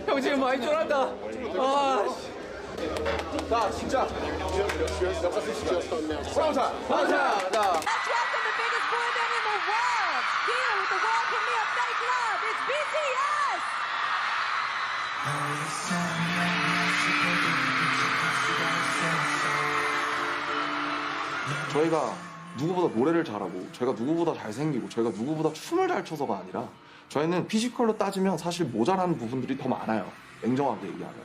형 지금 많이 쫄았다. 나 진짜. 자. Let's welcome the biggest boy band in the world. Here with the world premiere of Fake Love, it's BTS. 저희가 누구보다 노래를 잘하고 저희가 누구보다 잘생기고 저희가 누구보다 춤을 잘 춰서가 아니라 저희는 피지컬로 따지면 사실 모자라는 부분들이 더 많아요. 냉정하게 얘기하면.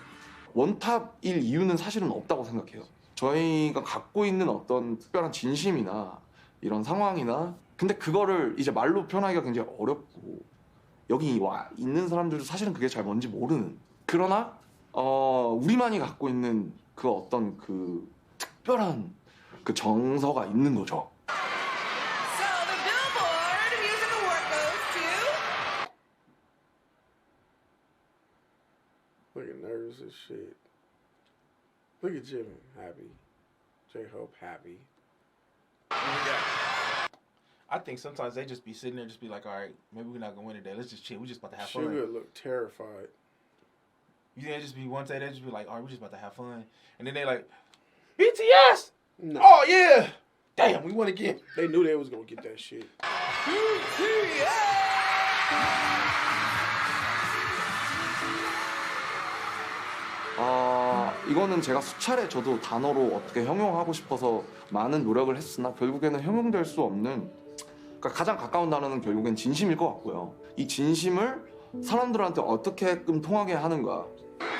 원탑일 이유는 사실은 없다고 생각해요. 저희가 갖고 있는 어떤 특별한 진심이나 이런 상황이나 근데 그거를 이제 말로 표현하기가 굉장히 어렵고 여기 와 있는 사람들도 사실은 그게 잘 뭔지 모르는 그러나 우리만이 갖고 있는 그 어떤 그 특별한 그 정서가 있는 거죠. So the Billboard Music Award goes to flowers and shit. Look at Jimmy happy. J-Hope happy. I think sometimes they just be sitting there, just be like, all right, maybe we're not gonna win today. Let's just chill. We just about to have fun. Sugar look terrified. You think they just be one day they just be like, all right, we just about to have fun, and then they like, BTS. No. Oh yeah. Damn, we won again. They knew they was gonna get that shit. 이거는 제가 수차례 저도 단어로 어떻게 형용하고 싶어서 많은 노력을 했으나 결국에는 형용될 수 없는, 그러니까 가장 가까운 단어는 결국엔 진심일 것 같고요. 이 진심을 사람들한테 어떻게끔 통하게 하는가.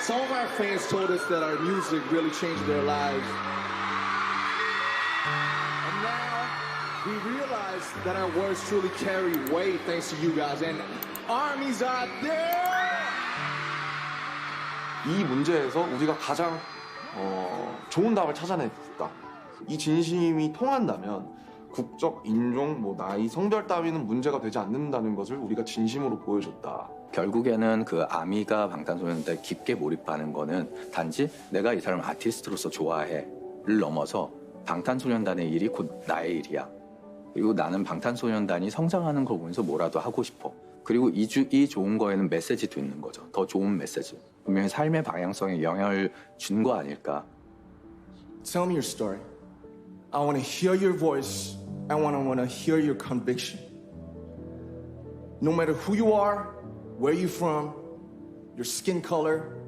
Some of our fans told us that our music really changed their lives. And now we realize that our words truly carry weight thanks to you guys. And armies out there! 이 문제에서 우리가 가장 좋은 답을 찾아냈다. 이 진심이 통한다면 국적, 인종, 나이, 성별 따위는 문제가 되지 않는다는 것을 우리가 진심으로 보여줬다. 결국에는 그 아미가 방탄소년단에 깊게 몰입하는 거는 단지 내가 이 사람을 아티스트로서 좋아해를 넘어서 방탄소년단의 일이 곧 나의 일이야. 그리고 나는 방탄소년단이 성장하는 걸 보면서 뭐라도 하고 싶어. 그리고 이 좋은 거에는 메시지도 있는 거죠. 더 좋은 메시지. 분명히 삶의 방향성에 영향을 준 거 아닐까. Tell me your story. I want to hear your voice. I want to hear your conviction. No matter who you are, where you're from, your skin color,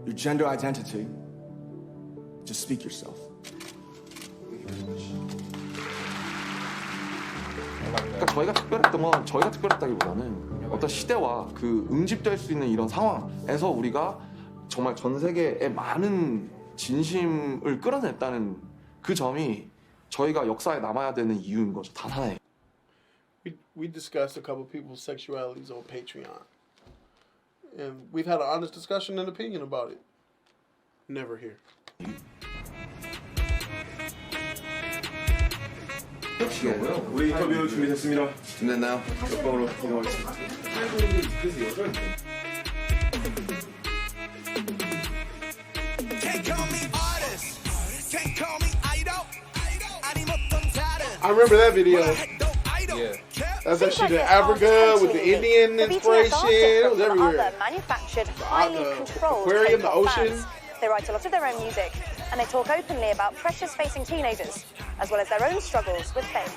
your gender identity, just speak yourself. 그러니까 저희가 특별했던 건 저희가 특별했다기보다는 어떤 시대와 그 응집될 수 있는 이런 상황에서 우리가 정말 전 세계의 많은 진심을 끌어냈다는 그 점이 저희가 역사에 남아야 되는 이유인 거죠. 단 하나예요. We discussed a couple people's sexualities on Patreon. And we've had an honest discussion and opinion about it. Never here. 우리 인터뷰 준비됐습니다. 준비됐나요? 옆방으로 이동하겠습니다. I remember that video. Yeah. That's actually the Africa with the Indian inspiration. It was everywhere. Manufactured, highly controlled aquarium, the K-pop ocean. bands. They write a lot of their own music, and they talk openly about pressures facing teenagers, as well as their own struggles with fame.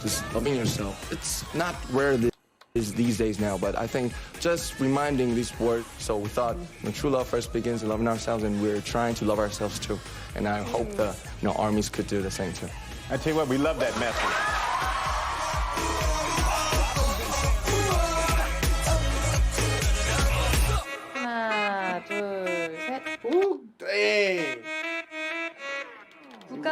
Just loving yourself. It's not rare these days now, but I think just reminding these words. So we thought when true love first begins in loving ourselves, and we're trying to love ourselves too. And I hope the armies could do the same too. I tell you what, we love that message. 하나, 둘, 셋. Ooh, dang. 국가.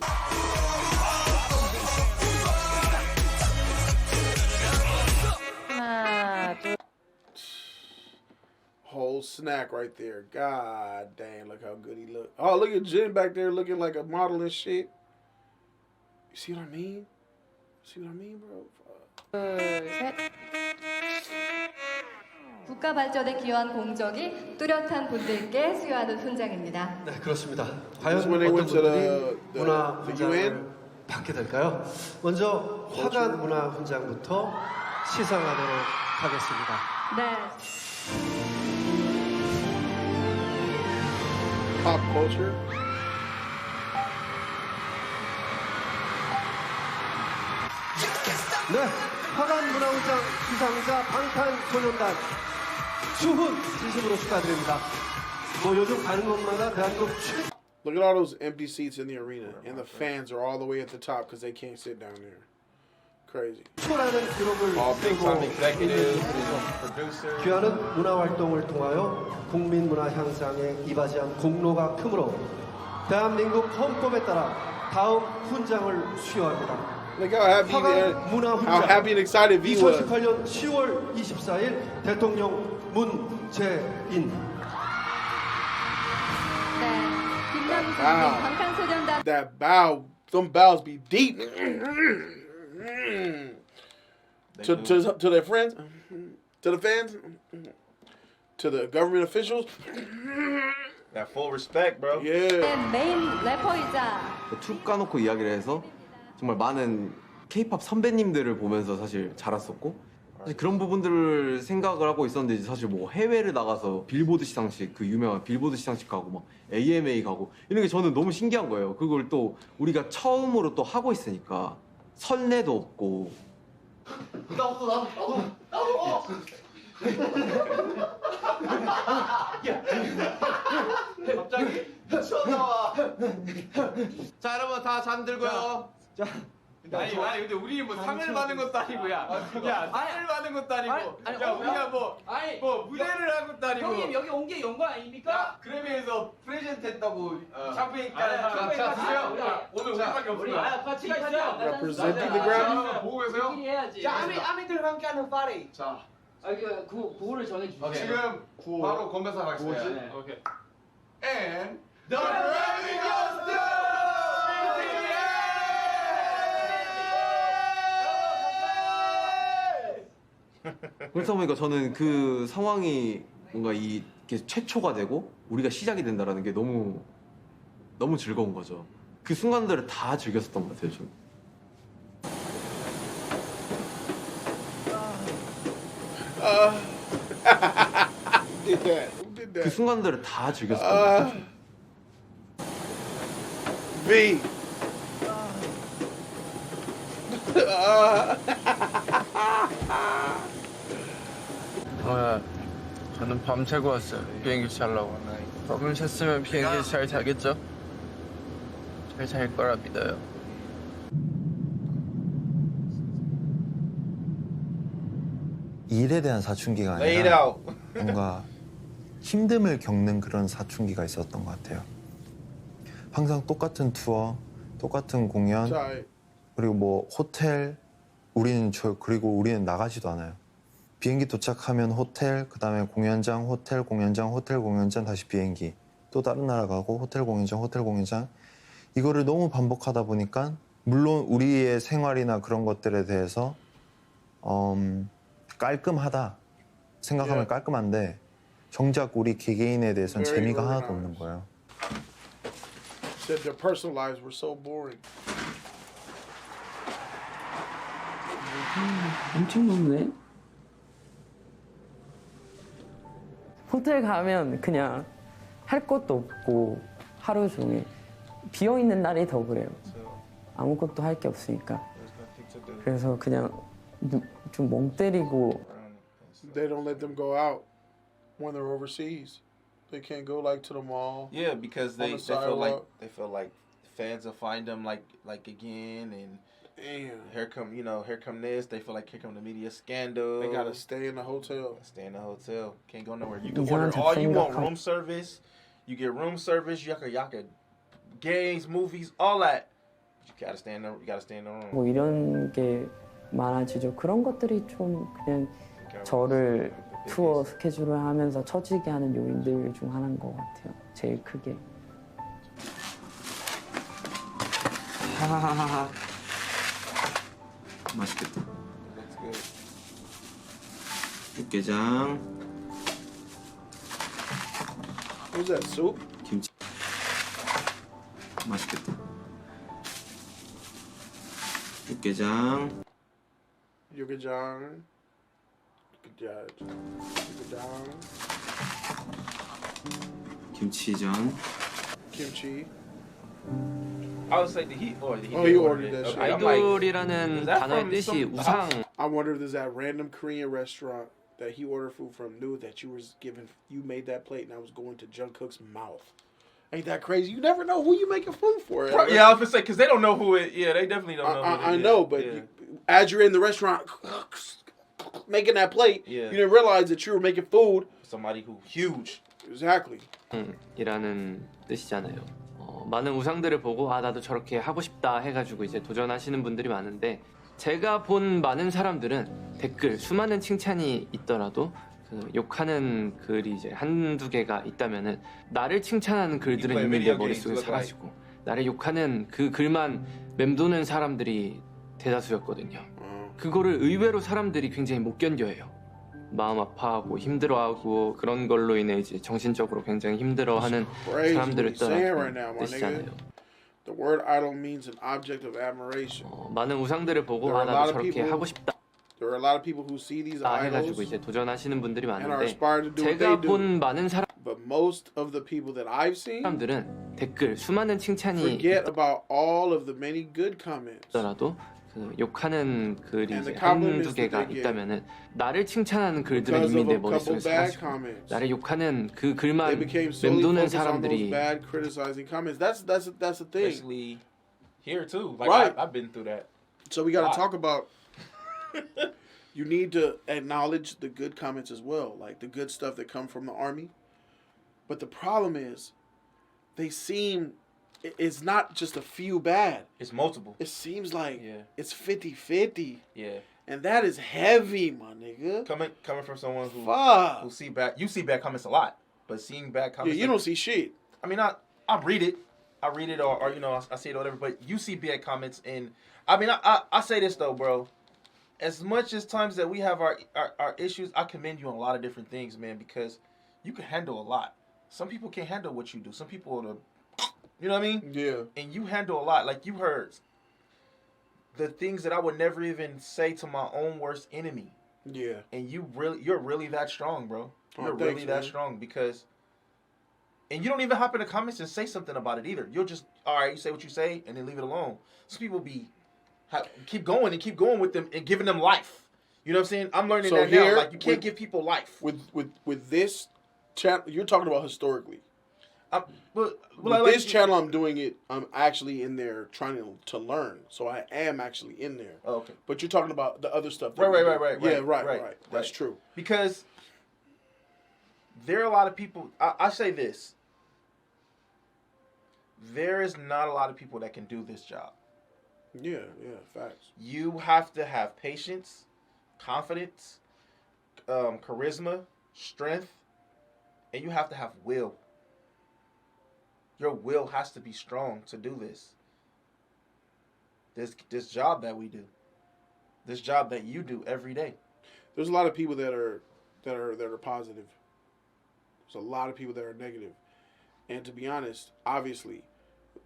하나, 둘. Whole snack right there. God damn, look how good he look. Oh, look at Jen back there looking like a model and shit. You see what I mean? See what I mean, bro? 둘, 셋. 국가 발전에 기여한 공적이 뚜렷한 분들께 수여하는 훈장입니다. 네, 그렇습니다. 과연 When they 어떤 went to 분들이 문화 the 훈장을 UN? 받게 될까요? 먼저 화관 문화 훈장부터 시상하도록 하겠습니다. 네. Pop culture. 네, 화관 문화 훈장 수상자 방탄소년단 수훈 진심으로 축하드립니다. 뭐 요즘 가는 곳마다 대한민국 Look at all those empty seats in the arena, and the fans are all the way at the top because they can't sit down there. Crazy. 최고라는 기록을 세우고 있는 귀하는 문화 활동을 통하여 국민 문화 향상에 이바지한 공로가 크므로 대한민국 헌법에 따라 다음 훈장을 수여합니다. Look how happy, 화각 문화 how happy and excited V was. 2018년 10월 24일 대통령 문재인. 네, 김남준 Wow. 방탄소년단 That bow, them bows be deep. To their friends, to the fans, to the government officials. That full respect, bro. Yeah. 메인 래퍼이자 툭 까놓고 이야기를 해서 정말 많은 K-팝 선배님들을 보면서 사실 자랐었고 사실 그런 부분들을 생각을 하고 있었는데 사실 뭐 해외를 나가서 빌보드 시상식 그 유명한 빌보드 시상식 가고 막 AMA 가고 이런 게 저는 너무 신기한 거예요. 그걸 또 우리가 처음으로 또 하고 있으니까 설레도 없고 나도. 갑자기 쳐다와. 자 여러분 다 잠들고요. 자. 아니 근데 우리 뭐 상을 받는 것도 아니고 야 상을 받는 것도 아니고 야 우리가 뭐 무대를 한 것도 아니고 형님 여기 온 게 영광 아닙니까? 그래미에서 프레젠트 했다고 샴페인까지 자 오늘 우리밖에 없어요. 같이 가시죠. Representing the Grammy. 보고 계세요? 해야지. 자, 아미들과 함께하는 파리. 자 구호를 전해주세요. 지금 바로 건배사 가겠습니다. 네. 오케이. And the Grammy goes to 그렇다 보니까 저는 그 상황이 뭔가 이게 최초가 되고 우리가 시작이 된다라는 게 너무 즐거운 거죠. 그 순간들을 다 즐겼었던 것 같아요, 저는. Did that. Who did 그 that? 순간들을 다 즐겼었던 것 같아요. V. 저는 밤새고 왔어요. 비행기 자려고. 밤을 샜으면 비행기 잘 자겠죠? 잘 잘 거라 믿어요. 일에 대한 사춘기가 Lay it 아니라 out. 뭔가 힘듦을 겪는 그런 사춘기가 있었던 것 같아요. 항상 똑같은 투어, 똑같은 공연, Sorry. 그리고 뭐 호텔, 그리고 우리는 나가지도 않아요. 비행기 도착하면 호텔, 그다음에 공연장, 호텔, 공연장, 호텔, 공연장, 다시 비행기. 또 다른 나라 가고 호텔, 공연장, 호텔, 공연장. 이거를 너무 반복하다 보니까 물론 우리의 생활이나 그런 것들에 대해서 깔끔하다 생각하면 깔끔한데 정작 우리 개개인에 대해서는 재미가 하나도 없는 거예요. Said their personal lives were so boring. 엄청 높네. 호텔 가면 그냥 할 것도 없고 하루 종일 비어 있는 날이 더 그래요. 아무것도 할 게 없으니까. 그래서 그냥 좀 멍 때리고. They don't let them go out when they're overseas. They can't go like to the mall. Yeah, because on they the feel like sidewalk. fans will find them like again and Damn. here come this. They feel like here come the media scandal. They gotta stay in the hotel. Stay in the hotel. Can't go nowhere. You can 이상한 order all you want. 잡생각하고. Room service. You get room service. You can games, movies, all that. You gotta stay in the room. 뭐 이런 게 많아지죠. 그런 것들이 좀 그냥 저를 투어 스케줄을 하면서 처지게 하는 요인들 중 하나인 것 같아요. 제일 크게. 하하하하. 맛있겠다. 육개장, What's that, soup? 김치. 맛있겠다. 육개장, Yugajang. Yugajang. 김치전. Kimchi. I would say he ordered it. Oh, he ordered that shit. 아이돌이라는 is that 단어의 from 뜻이 some- 우상. I wonder if there's that random Korean restaurant that he ordered food from knew that you made that plate and I was going to Jungkook's mouth. Ain't that crazy? You never know who you making food for. Yeah, I was gonna say because they don't know who it. Yeah, they definitely don't know. I know, but as you're in the restaurant making that plate, Yeah. you didn't realize that you were making food. Somebody who huge. Exactly. 이라는 뜻이잖아요. 많은 우상들을 보고 아 나도 저렇게 하고 싶다 해가지고 이제 도전하시는 분들이 많은데 제가 본 많은 사람들은 댓글 수많은 칭찬이 있더라도 그 욕하는 글이 이제 한두 개가 있다면은 나를 칭찬하는 글들은 이미 내 머릿속에 사라지고 나를 욕하는 그 글만 맴도는 사람들이 대다수였거든요. 그거를 의외로 사람들이 굉장히 못 견뎌해요. 마음 아파하고 힘들어하고 그런 걸로 인해 이제 정신적으로 굉장히 힘들어하는 사람들을 뜻이잖아요. The word idol means an object of admiration. 많은 우상들을 보고 아 나도 저렇게 하고 싶다. There are a lot of people who see these 해가지고 idols 이제 도전하시는 분들이 and are 많은데 aspired to do what 제가 they do. 본 많은 But most of the people that I've seen 사람들은 댓글 수많은 칭찬이 forget about all of the many good comments. 있더라도 그 욕하는 글이 And 이제 the compliments 한두 that 개가 they get 있다면은 나를 칭찬하는 글들은 because 이미 of 내 a couple 머릿속에 bad 사라지고 comments. 나를 욕하는 그 They 글만 became solely 맴도는 focused on those 사람들이 bad criticizing comments. That's the thing. Especially here too. Like Right. I've been through that. So we got Wow. to talk about. You need to acknowledge the good comments as well, like the good stuff that come from the army. But the problem is, they seem. It's not just a few bad. It's multiple. It seems like Yeah. it's 50-50. Yeah. And that is heavy, my nigga. Coming from someone who Fuck. who see bad, you see bad comments a lot, but seeing bad Yeah, comments, you don't see shit. I mean, I read it, or you know, I see it or whatever. But you see bad comments, and I mean, I say this though, bro. As much as times that we have our issues, I commend you on a lot of different things, man, because you can handle a lot. Some people can't handle what you do. Some people are, you know what I mean? Yeah. And you handle a lot. Like you heard the things that I would never even say to my own worst enemy. Yeah. And you're really that strong, bro. Oh, You're thanks, really that man. strong because, and you don't even hop in the comments and say something about it either. You'll just, all right, you say what you say and then leave it alone. Some people keep going with them and giving them life. You know what I'm saying? I'm learning So that here, now. Like you can't give people life. With this channel, you're talking about historically. With this channel, I'm doing it. I'm actually in there trying to learn, so I am actually in there. Oh, okay. But you're talking about the other stuff. Right. Yeah, right. That's true. Because there are a lot of people. I say this. There is not a lot of people that can do this job. Yeah, facts. You have to have patience, confidence, charisma, strength, and you have to have will. Your will has to be strong to do this. This job that we do, this job that you do every day. There's a lot of people that are positive. There's a lot of people that are negative. And to be honest, obviously,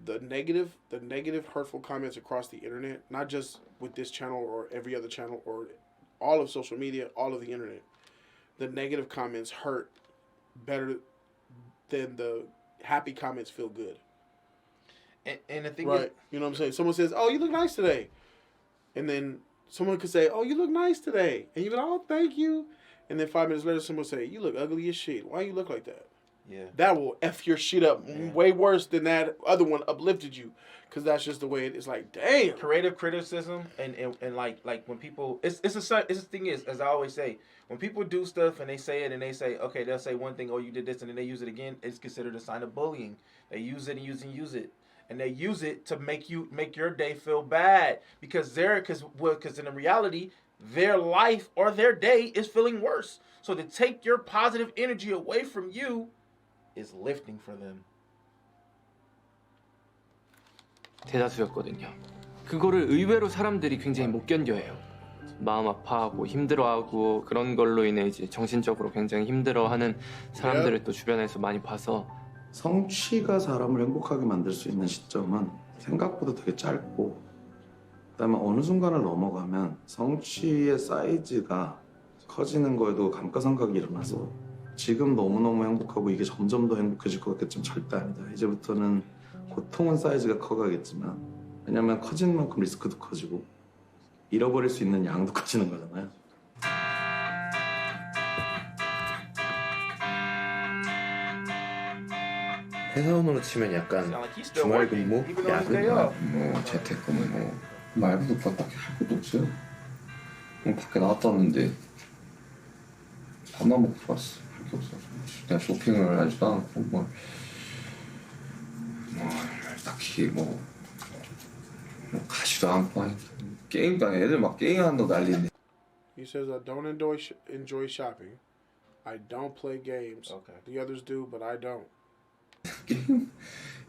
the negative hurtful comments across the internet, not just with this channel or every other channel or all of social media, all of the internet, the negative comments hurt better than the happy comments feel good. And the thing right. is, you know what I'm saying? Someone says, "Oh, you look nice today." And then someone could say, "Oh, you look nice today." And you go, "Oh, thank you." And then 5 minutes later, someone will say, "You look ugly as shit. Why you look like that?" Yeah. That will F your shit up way worse than that other one uplifted you. Because that's just the way it is. Like, damn. Creative criticism and like when people, it's the thing is, as I always say, when people do stuff and they say it and they say, okay, they'll say one thing, oh, you did this, and then they use it again, it's considered a sign of bullying. They use it and use it. And they use it to make your day feel bad because in the reality, their life or their day is feeling worse. So to take your positive energy away from you is lifting for them. 대다수였거든요. 그거를 의외로 사람들이 굉장히 못 견뎌해요. 마음 아파하고 힘들어하고 그런 걸로 인해 이제 정신적으로 굉장히 힘들어하는 사람들을 또 주변에서 많이 봐서 성취가 사람을 행복하게 만들 수 있는 시점은 생각보다 되게 짧고 그다음에 어느 순간을 넘어가면 성취의 사이즈가 커지는 거에도 감가상각이 일어나서 지금 너무너무 행복하고 이게 점점 더 행복해질 것 같겠지만 절대 아니다. 이제부터는 고통은 사이즈가 커가겠지만 왜냐면 커지는 만큼 리스크도 커지고 잃어버릴 수 있는 양도 커지는 거잖아요. 회사원으로 치면 약간 주말 근무, 야근, 뭐 재택근무, 뭐 말고도 뭐 딱히 할 것도 없어요. 그냥 밖에 나갔다 왔는데 밥만 먹고 왔어. 할 게 없어. 그냥 쇼핑을 하지도 않고 뭐 딱히 뭐 가지도 않고 하니까 게임도 안 해. 애들 막 게임한다고 난리네. He says, I don't enjoy shopping. I don't play games. Okay. The others do, but I don't.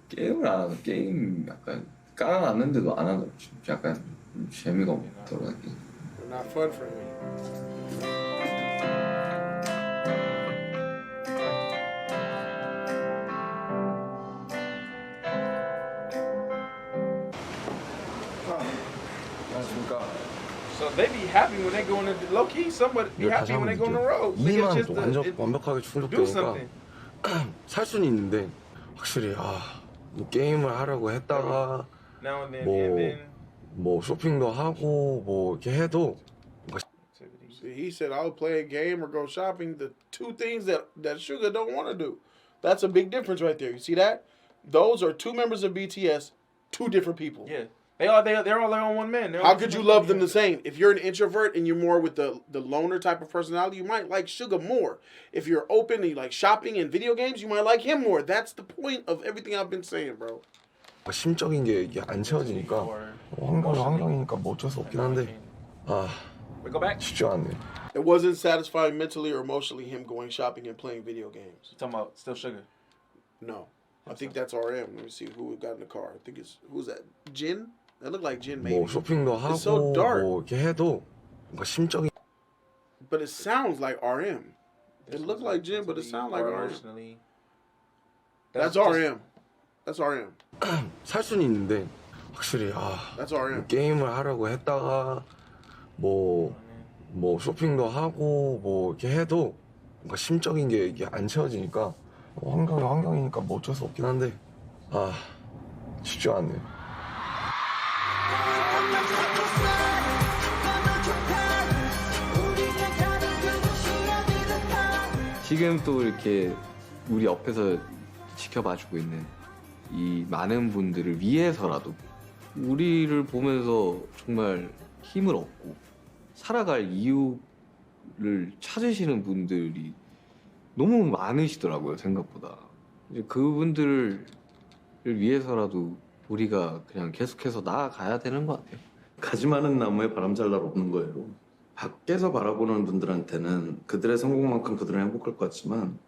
게임을 안 하고 게임 약간 깔아놨는데도 안 하고 약간 재미가 없더라고요. They're not fun for me. So they be happy when they go on the low key. Somebody be happy when they go on the road. Think it's 이만 just 또 a- 완전 it- 완벽하게 do 충족되니까 something. 살 수는 있는데 확실히 뭐 게임을 하려고 했다가 Now and then, 뭐, and then. 뭐 쇼핑도 하고 뭐 이렇게 해도 See, he said, I'll play a game or go shopping. The two things that Suga don't want to do. That's a big difference right there. You see that? Those are two members of BTS, two different people. Yeah, they're all their own one man. They're How all could you different love them people. the same? If you're an introvert and you're more with the loner type of personality, you might like Suga more. If you're open and you like shopping and video games, you might like him more. That's the point of everything I've been saying, bro. 심적인 게 이게 안 채워지니까 환경이니까 뭐 어쩔 수 없긴 한데 쉽지 않네요. It wasn't satisfying mentally or emotionally him going shopping and playing video games. You talking about Still Sugar? No. I think that's RM. Let me see who got in the car. I think it's, who's that? Jin? That looked like Jin maybe. 뭐 쇼핑도 It's so 하고 dark. 뭐 이렇게 해도 뭔가 심적인 But it sounds like RM. It looked like Jin, but it sounds like RM. Emotionally. That's RM. That's RM. 살 수는 있는데 확실히 That's RM. 게임을 하려고 했다가 뭐 쇼핑도 하고 뭐 이렇게 해도 뭔가 심적인 게 이게 안 채워지니까 환경이니까 뭐 어쩔 수 없긴 한데 쉽지 않네요. 지금 또 이렇게 우리 옆에서 지켜봐주고 있는 이 많은 분들을 위해서라도 우리를 보면서 정말 힘을 얻고 살아갈 이유를 찾으시는 분들이 너무 많으시더라고요, 생각보다. 이제 그분들을 위해서라도 우리가 그냥 계속해서 나아가야 되는 것 같아요. 가지 많은 나무에 바람 잘 날 없는 거예요. 밖에서 바라보는 분들한테는 그들의 성공만큼 그들은 행복할 것 같지만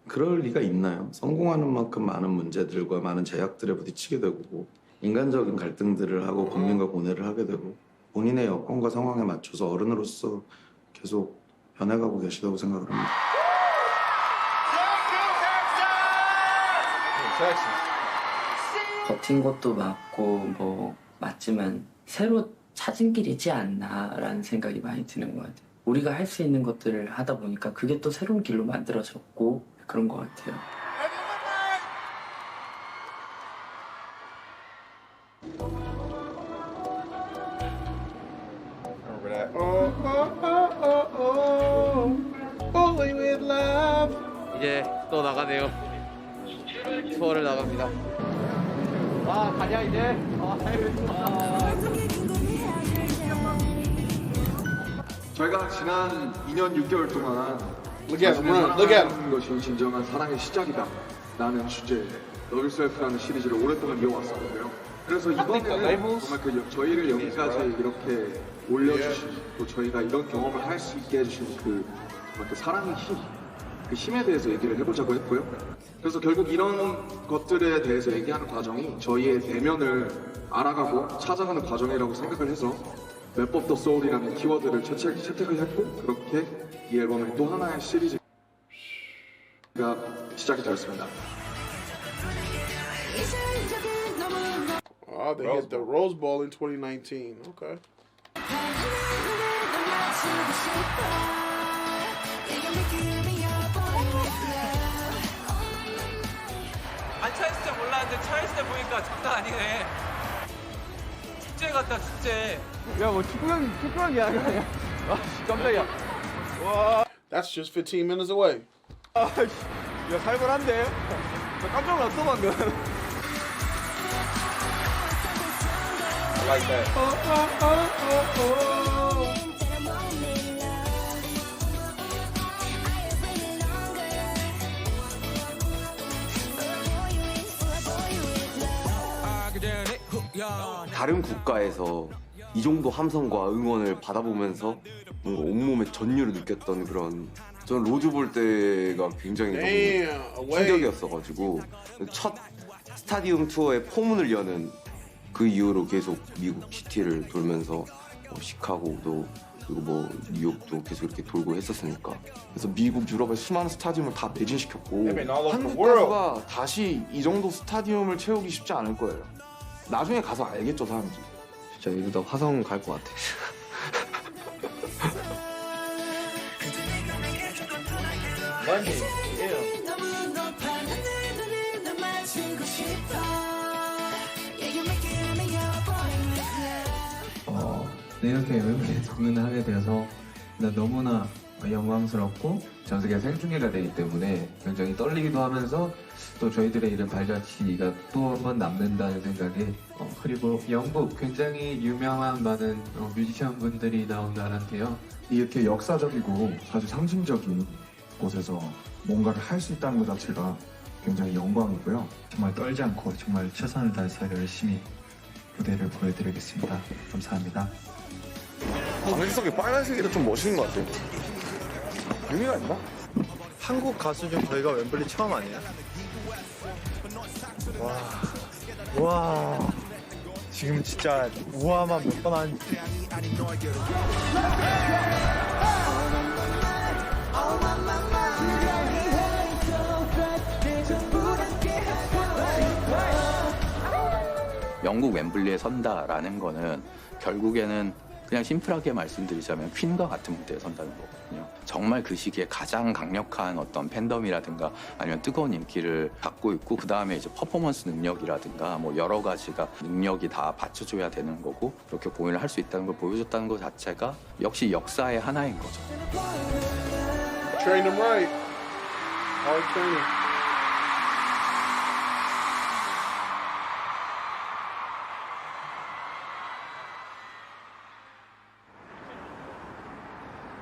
그럴 리가 있나요? 성공하는 만큼 많은 문제들과 많은 제약들에 부딪히게 되고 인간적인 갈등들을 하고 고민과 고뇌를 하게 되고 본인의 여건과 상황에 맞춰서 어른으로서 계속 변해가고 계시다고 생각을 합니다. 버틴 것도 맞고 뭐 맞지만 새로 찾은 길이지 않나라는 생각이 많이 드는 것 같아요. 우리가 할 수 있는 것들을 하다 보니까 그게 또 새로운 길로 만들어졌고 그런 것 같아요. Remember that? Only with love. 이제 또 나가네요. 투어를 나갑니다. 가냐 이제? 저희가 지난 2년 6개월 동안 Look at him, run. Look at him. 사랑하는 것이 진정한 사랑의 시작이다 라는 주제의 Love Yourself라는 시리즈를 오랫동안 이어왔었는데요. 그래서 이번에는 정말 저희를 여기까지 이렇게 올려주신 또 저희가 이런 경험을 할 수 있게 해주신 그 사랑의 힘, 그 힘에 대해서 얘기를 해보자고 했고요. 그래서 결국 이런 것들에 대해서 얘기하는 과정이 저희의 내면을 알아가고 찾아가는 과정이라고 생각을 해서 맵 오브 더 소울이라는 키워드를 채택을 했고 그렇게 이 앨범의 또 하나의 시리즈가 시작이 되었습니다. Oh, they hit the Rose Bowl in 2019. Okay. 안 차였을 때 몰랐는데 차였을 때 보니까 장난 아니네. 축제 같다 축제. 야 뭐 축구경기 아니야? 깜짝이야. 와. That's just 15 minutes away. 야 살벌한데? 나 깜짝 놀랐어 방금. I like that. 다른 국가에서 이 정도 함성과 응원을 받아보면서 뭔가 온몸에 전율을 느꼈던 그런 저는 로즈 볼 때가 굉장히 너무 충격이었어가지고 첫 스타디움 투어의 포문을 여는 그 이후로 계속 미국 시티를 돌면서 시카고도 그리고 뭐 뉴욕도 계속 이렇게 돌고 했었으니까 그래서 미국, 유럽의 수많은 스타디움을 다 매진시켰고 They've been all over 한국 the world. 가수가 다시 이 정도 스타디움을 채우기 쉽지 않을 거예요. 나중에 가서 알겠죠, 사람들이. 진짜 이러다 화성 갈 것 같아. 이렇게 웹툰에 공연을 하게 되어서 나 너무나 영광스럽고 전 세계 생중계가 되기 때문에 굉장히 떨리기도 하면서 또 저희들의 이런 발자취가 또 한 번 남는다는 생각에 그리고 영국 굉장히 유명한 많은 뮤지션 분들이 나온 나라인데요. 이렇게 역사적이고 아주 상징적인 곳에서 뭔가를 할 수 있다는 것 자체가 굉장히 영광이고요. 정말 떨지 않고 정말 최선을 다해서 열심히 무대를 보여드리겠습니다. 감사합니다. 방석이 빨간색이라 좀 멋있는 것 같아요. 의미가 있나? 한국 가수 중 저희가 웸블리 처음 아니에요? 와 지금 진짜 우아만 몇 번 한. 영국 웸블리에 선다라는 거는 결국에는 그냥 심플하게 말씀드리자면 퀸과 같은 무대에 선다는 거거든요. 정말 그 시기에 가장 강력한 어떤 팬덤이라든가 아니면 뜨거운 인기를 갖고 있고 그 다음에 이제 퍼포먼스 능력이라든가 뭐 여러 가지가 능력이 다 받쳐줘야 되는 거고 그렇게 공연을 할 수 있다는 걸 보여줬다는 것 자체가 역시 역사의 하나인 거죠. Train them right. Hard training.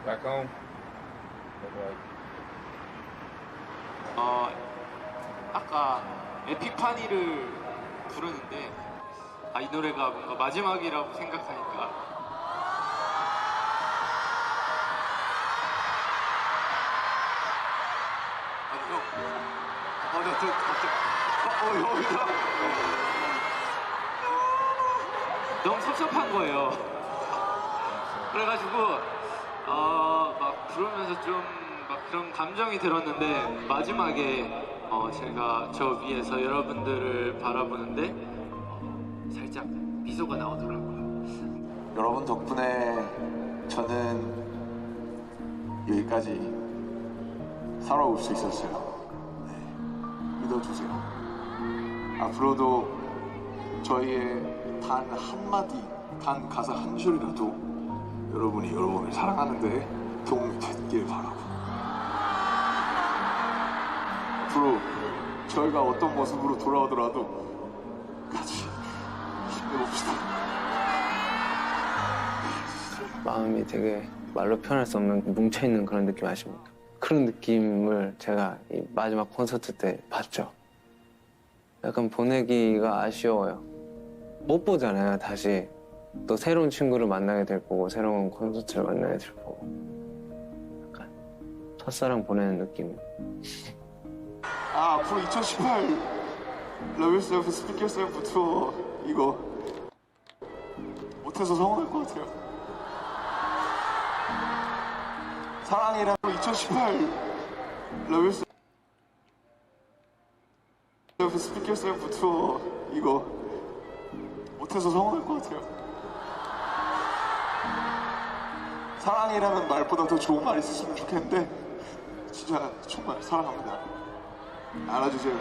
Back home. 아까 에피파니를 부르는데 이 노래가 뭔가 마지막이라고 생각하니까 여기다 너무 섭섭한 거예요. 그래가지고 막 부르면서 좀 막 그런 감정이 들었는데 마지막에 제가 저 위에서 여러분들을 바라보는데 살짝 미소가 나오더라고요. 여러분 덕분에 저는 여기까지 살아올 수 있었어요. 네, 믿어주세요. 앞으로도 저희의 단 한마디, 단 가사 한 줄이라도 여러분이 여러분을 사랑하는데 도움이 됐길 바라고 앞으로 저희가 어떤 모습으로 돌아오더라도 같이 힘내봅시다. 마음이 되게 말로 표현할 수 없는 뭉쳐있는 그런 느낌 아십니까? 그런 느낌을 제가 이 마지막 콘서트 때 봤죠. 약간 보내기가 아쉬워요. 못 보잖아요, 다시. 또 새로운 친구를 만나게 될 거고 새로운 콘서트를 만나게 될 거고 약간 첫사랑 보내는 느낌. 앞으로 2018 Love Yourself, Speak Yourself 투어 이거 못해서 서운할 것 같아요. 사랑이란 2018 Love Yourself, Speak Yourself 투어 이거 못해서 서운할 것 같아요. 사랑이라는 말보다 더 좋은 말 있었으면 좋겠는데 진짜 정말 사랑합니다. 알아주세요.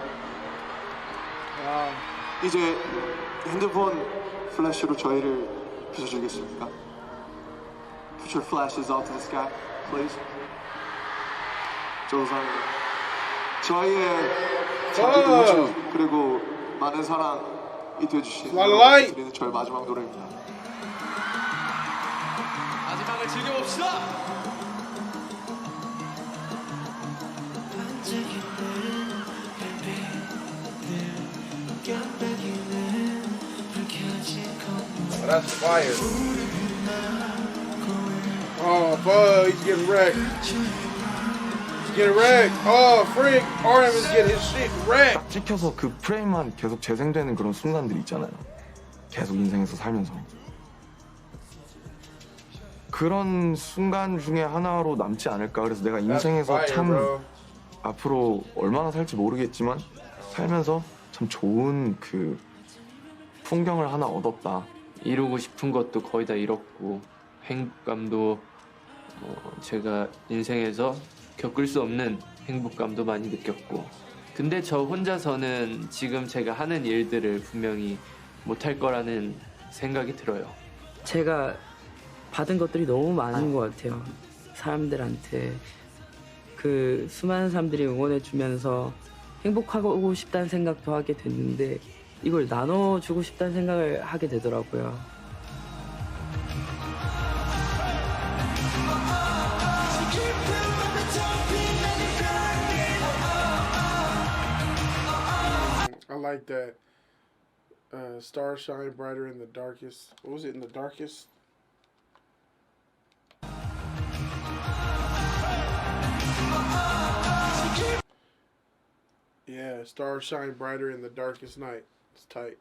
이제 핸드폰 플래시로 저희를 비춰주겠습니까? Put your flashes out to the sky, please. 감사합니다. 저희의 자기도 우주 그리고 많은 사랑 이겨주신 여러분 드리는 저의 마지막 노래입니다. 마지막을 즐겨봅시다. 깜빡이는 불 켜진 건 That's fire. Oh, fuck, he's getting wrecked. He's getting wrecked. Oh, freak. RM is getting his shit wrecked. 딱 찍혀서 그 프레임만 계속 재생되는 그런 순간들이 있잖아요. 계속 인생에서 살면서. 그런 순간 중에 하나로 남지 않을까. 그래서 내가 인생에서 참 앞으로 얼마나 살지 모르겠지만 살면서 참 좋은 그 풍경을 하나 얻었다. 이루고 싶은 것도 거의 다 이뤘고 행복감도 제가 인생에서 겪을 수 없는 행복감도 많이 느꼈고 근데 저 혼자서는 지금 제가 하는 일들을 분명히 못할 거라는 생각이 들어요. 제가 받은 것들이 너무 많은 것 같아요. 사람들한테 그 수많은 사람들이 응원해주면서 행복하고 싶다는 생각도 하게 됐는데 이걸 나눠주고 싶다는 생각을 하게 되더라고요. I like that. Stars shine brighter in the darkest. What was it, in the darkest? Yeah, stars shine brighter in the darkest night. It's tight.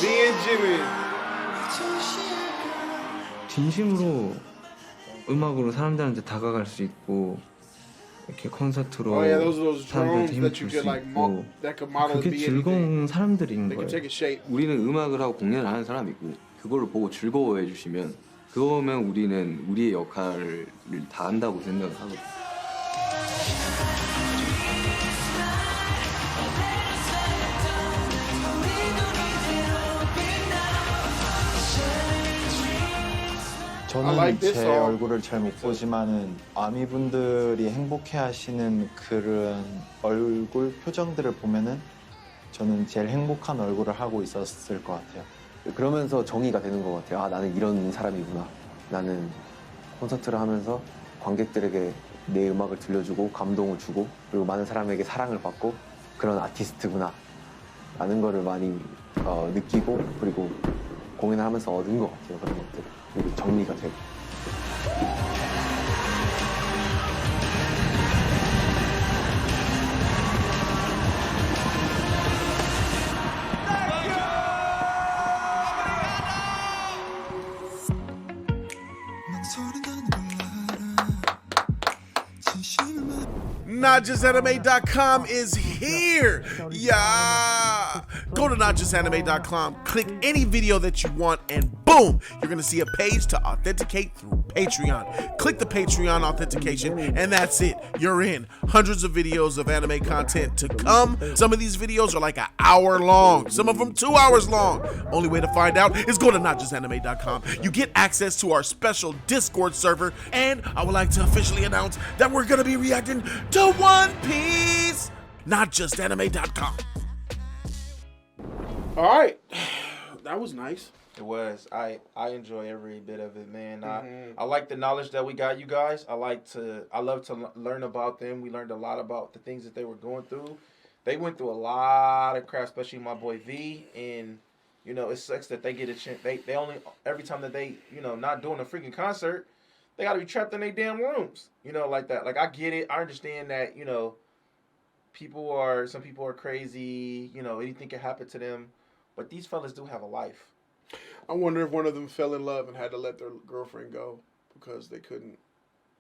Me and Jimmy. 진심으로 음악으로 사람들한테 다가갈 수 있고 이렇게 콘서트로 Oh, yeah, those 사람들한테 drones 힘을 that you 줄 수 could like 있고 that could model 그게 be 즐거운 anything. 사람들인 They 거예요. could take a shape. 우리는 음악을 하고 공연을 하는 사람이고 그걸 보고 즐거워해 주시면 그거면 우리는 우리의 역할을 다 한다고 생각을 하거든요. 저는 제 얼굴을 잘 못 보지만은 아미분들이 행복해하시는 그런 얼굴 표정들을 보면은 저는 제일 행복한 얼굴을 하고 있었을 것 같아요. 그러면서 정의가 되는 것 같아요. 아, 나는 이런 사람이구나. 나는 콘서트를 하면서 관객들에게 내 음악을 들려주고 감동을 주고 그리고 많은 사람에게 사랑을 받고 그런 아티스트구나 라는 거를 많이 느끼고 그리고 공연을 하면서 얻은 것 같아요. 그런 것들. 그리고 정리가 되고. NotJustAnime.com is here. Yeah. Go to NotJustAnime.com, click any video that you want, and boom, you're going to see a page to authenticate through Patreon. Click the Patreon authentication, and that's it. You're in. Hundreds of videos of anime content to come. Some of these videos are like an hour long, some of them 2 hours long. Only way to find out is go to NotJustAnime.com. You get access to our special Discord server, and I would like to officially announce that we're going to be reacting to One Piece. NotJustAnime.com. All right, that was nice. It was. I enjoy every bit of it, man. I like the knowledge that we got, you guys. I love to learn about them. We learned a lot about the things that they were going through. They went through a lot of crap, especially my boy V. And you know, it sucks that they get a chance. They only every time that they not doing a freaking concert, they got to be trapped in their damn rooms. You know, like that. Like I get it. I understand that. Some people are crazy. Anything can happen to them. But these fellas do have a life. I wonder if one of them fell in love and had to let their girlfriend go because they couldn't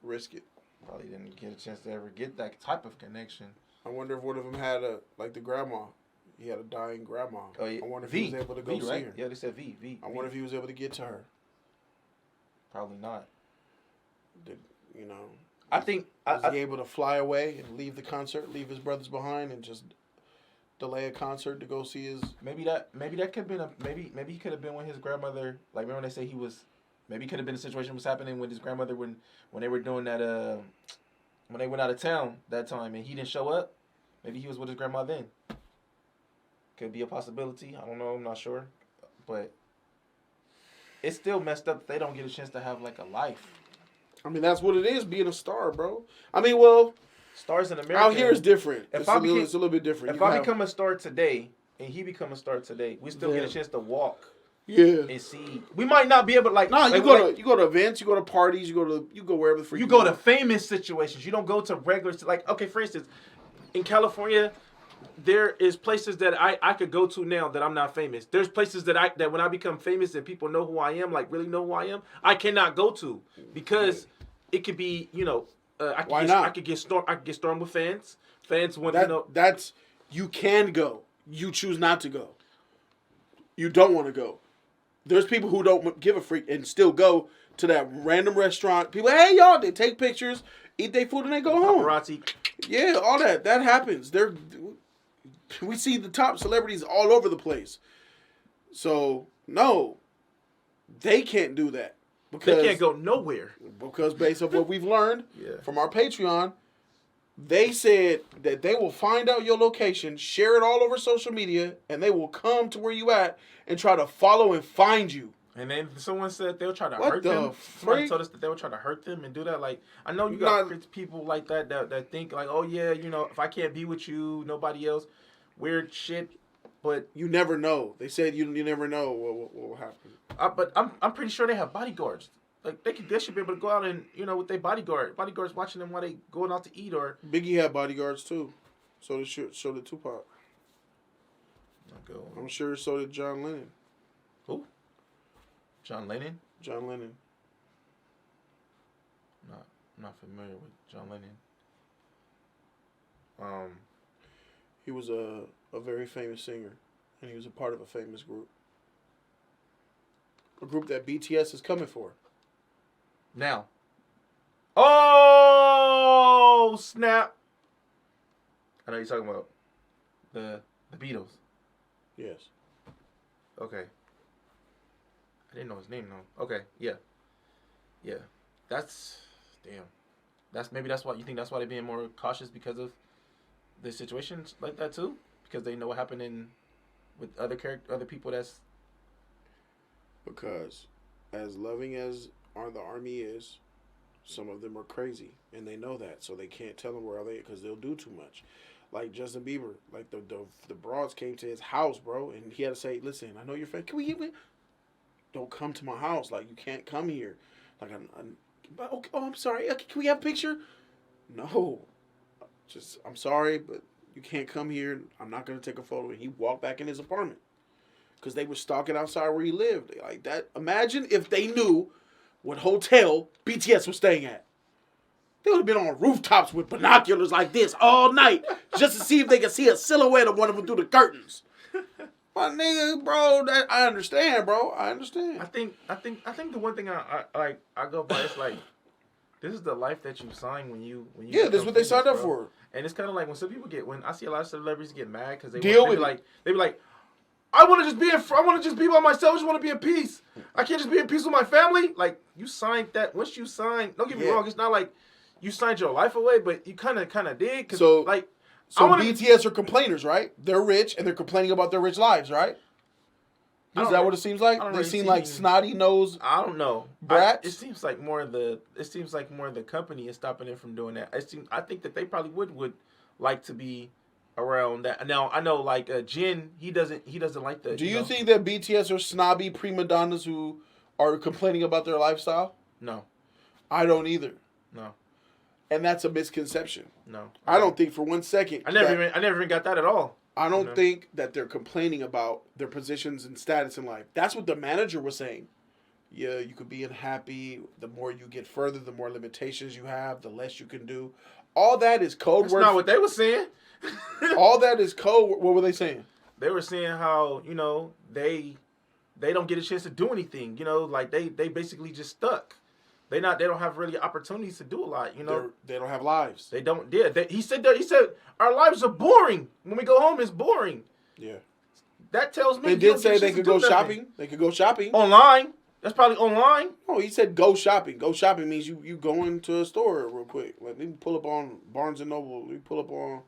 risk it. Probably didn't get a chance to ever get that type of connection. I wonder if one of them had the grandma. He had a dying grandma. Oh, yeah. I wonder if he was able to go see right? her. Yeah, they said V. I wonder if he was able to get to her. Probably not. I think was he able to fly away and leave the concert, leave his brothers behind, and just delay a concert to go see his? Maybe that could have been maybe he could have been when his grandmother, like, remember when they say he was, maybe it could have been a situation was happening with his grandmother when they were doing that when they went out of town that time and he didn't show up. Maybe he was with his grandma then. Could be a possibility. I don't know. I'm not sure, but it's still messed up that they don't get a chance to have like a life. I mean, that's what it is, being a star, bro. I mean, well, stars in America out here is different. If It's I a little bit different. If I become a star today and he become a star today, we still get a chance to walk. Yeah. And see, we might not be able to like. No, like, you go to events, you go to parties, you go wherever the freak you go to famous situations. You don't go to regular. Like, okay, for instance, in California, there is places that I could go to now that I'm not famous. There's places that when I become famous and people know who I am, like really know who I am, I cannot go to because it could be, I could get stormed with fans. Fans want that's you can go. You choose not to go. You don't want to go. There's people who don't give a freak and still go to that random restaurant. People, hey y'all, they take pictures, eat their food, and they go home. Paparazzi. Yeah, all that happens. We see the top celebrities all over the place. So no, they can't do that because they can't go nowhere. Because based on what we've learned from our Patreon, they said that they will find out your location, share it all over social media, and they will come to where you at and try to follow and find you. And then someone said they'll try to What hurt the them. freak? Somebody told us that they would try to hurt them and do that. Like, I know you got people like that think like, oh yeah, if I can't be with you, nobody else. Weird shit. But you never know. They said you never know what will happen. But I'm pretty sure they have bodyguards. Like they should be able to go out and with their bodyguards watching them while they going out to eat or. Biggie had bodyguards too, so did Tupac. I'm sure so did John Lennon. Who? John Lennon. John Lennon. I'm not familiar with John Lennon. He was a very famous singer, and he was a part of a famous group. A group that BTS is coming for. Now. Oh snap! I know you're talking about the Beatles. Yes. Okay. I didn't know his name though. Okay, yeah. That's damn. That's why you think that's why they're being more cautious because of the situations like that too, because they know what happened with other people. That's because as loving as the army is, some of them are crazy and they know that, so they can't tell them where they because they'll do too much. Like Justin Bieber, like the broads came to his house, bro, and he had to say, "Listen, I know you're fan. Can we don't come to my house. Like you can't come here. Like okay, I'm sorry. Can we have a picture? No, I'm sorry, but you can't come here. I'm not gonna take a photo." And he walked back in his apartment because they were stalking outside where he lived. Like that. Imagine if they knew what hotel BTS was staying at. They would have been on rooftops with binoculars like this all night just to see if they could see a silhouette of one of them through the curtains. My nigga, bro, I understand, bro. I understand. I think the one thing I go by is like, this is the life that you sign when you this is what they signed up for. And it's kind of like when I see a lot of celebrities get mad because they be like, I want to just be by myself. I just want to be in peace. I can't just be in peace with my family. Like you signed that. Once you sign, don't get me wrong. It's not like you signed your life away, but you kind of did. So BTS are complainers, right? They're rich and they're complaining about their rich lives, right? Is that what it seems like? They seem like snotty nosed. I don't know. Brats. It seems like more of the company is stopping them from doing that. I think that they probably would like to be around that. Now I know like Jin, he doesn't like the. Do you think that BTS are snobby prima donnas who are complaining about their lifestyle? No, I don't either. No, and that's a misconception. No, I don't think for 1 second. I never even got that at all. I don't think that they're complaining about their positions and status in life. That's what the manager was saying. Yeah, you could be unhappy. The more you get further, the more limitations you have, the less you can do. All that is code word. That's not what they were saying. All that is code. What were they saying? They were saying how they don't get a chance to do anything. Like they basically just stuck. They don't have really opportunities to do a lot. They don't have lives. They don't. Yeah. He said our lives are boring. When we go home, it's boring. Yeah. That tells me they did say they could go shopping. They could go shopping online. That's probably online. No, he said go shopping. Go shopping means you go into a store real quick. Like let me pull up on Barnes and Noble. Let me pull up on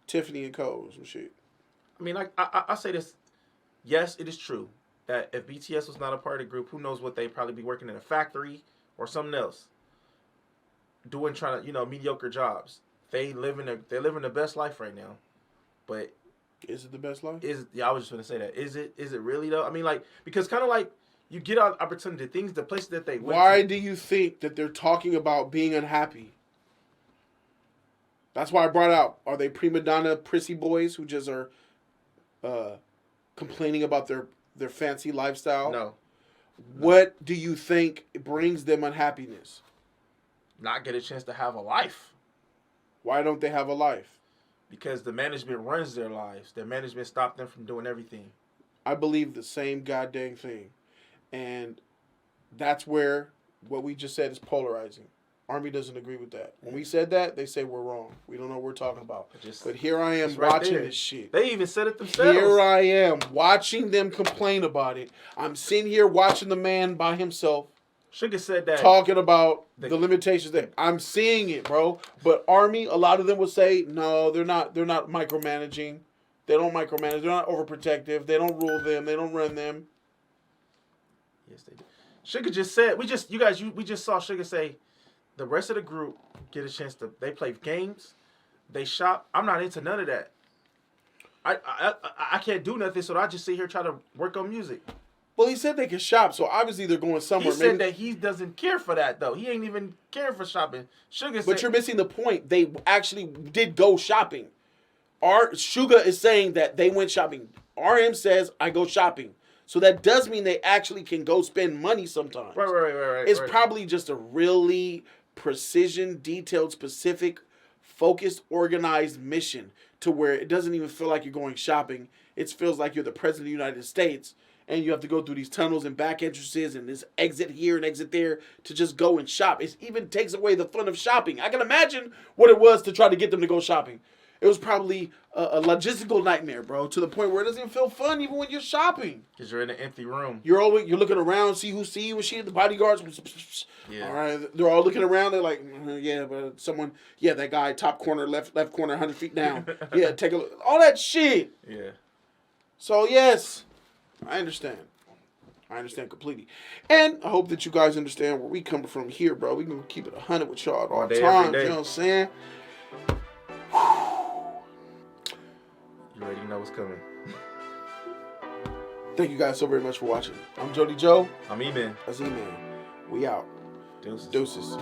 Tiffany and Co. Some shit. I mean, like I say this. Yes, it is true that if BTS was not a part of the group, who knows what they'd probably be working in a factory or something else. trying to mediocre jobs. They're living the best life right now. But is it the best life? I was just gonna say that. Is it really though? I mean, like, because kind of like you get out opportunity, the places that they went. Why do you think that they're talking about being unhappy? That's why I brought out. Are they prima donna prissy boys who just are complaining about their fancy lifestyle? No. What do you think brings them unhappiness? Not get a chance to have a life. Why don't they have a life? Because the management runs their lives. Their management stopped them from doing everything. I believe the same goddamn thing. And that's where what we just said is polarizing. Army doesn't agree with that. When we said that, they say we're wrong. We don't know what we're talking about. But here I am watching this shit. They even said it themselves. Here I am watching them complain about it. I'm sitting here watching the man by himself. Sugar said that. Talking about the limitations that I'm seeing it, bro. But Army, a lot of them will say, no, they're not micromanaging. They don't micromanage. They're not overprotective. They don't rule them. They don't run them. Yes, they do. Sugar just said, we just saw Sugar say, the rest of the group get a chance to, they play games, they shop. I'm not into none of that. I can't do nothing, so I just sit here try to work on music. Well, he said they can shop, so obviously they're going somewhere. He said that he doesn't care for that, though. He ain't even caring for shopping. Sugar But you're missing the point. They actually did go shopping. Sugar is saying that they went shopping. RM says, I go shopping. So that does mean they actually can go spend money sometimes. Right. It's probably just a really precision, detailed, specific, focused, organized mission to where it doesn't even feel like you're going shopping. It feels like you're the president of the United States and you have to go through these tunnels and back entrances and this exit here and exit there to just go and shop. It even takes away the fun of shopping. I can imagine what it was to try to get them to go shopping. It was probably a logistical nightmare, bro, to the point where it doesn't even feel fun even when you're shopping. Because you're in an empty room. You're looking around, see who see you and shit. The bodyguards, yeah. All right, they're all looking around. They're like, yeah, but someone, yeah, that guy, top corner, left corner, 100 feet down. Yeah, take a look. All that shit. Yeah. So, yes, I understand. I understand completely. And I hope that you guys understand where we come from here, bro. We can keep it 100 with y'all all the time. You know what I'm saying? You already know what's coming. Thank you guys so very much for watching. I'm Jody Joe. I'm E-Man. That's E-Man. We out. Deuces. Deuces.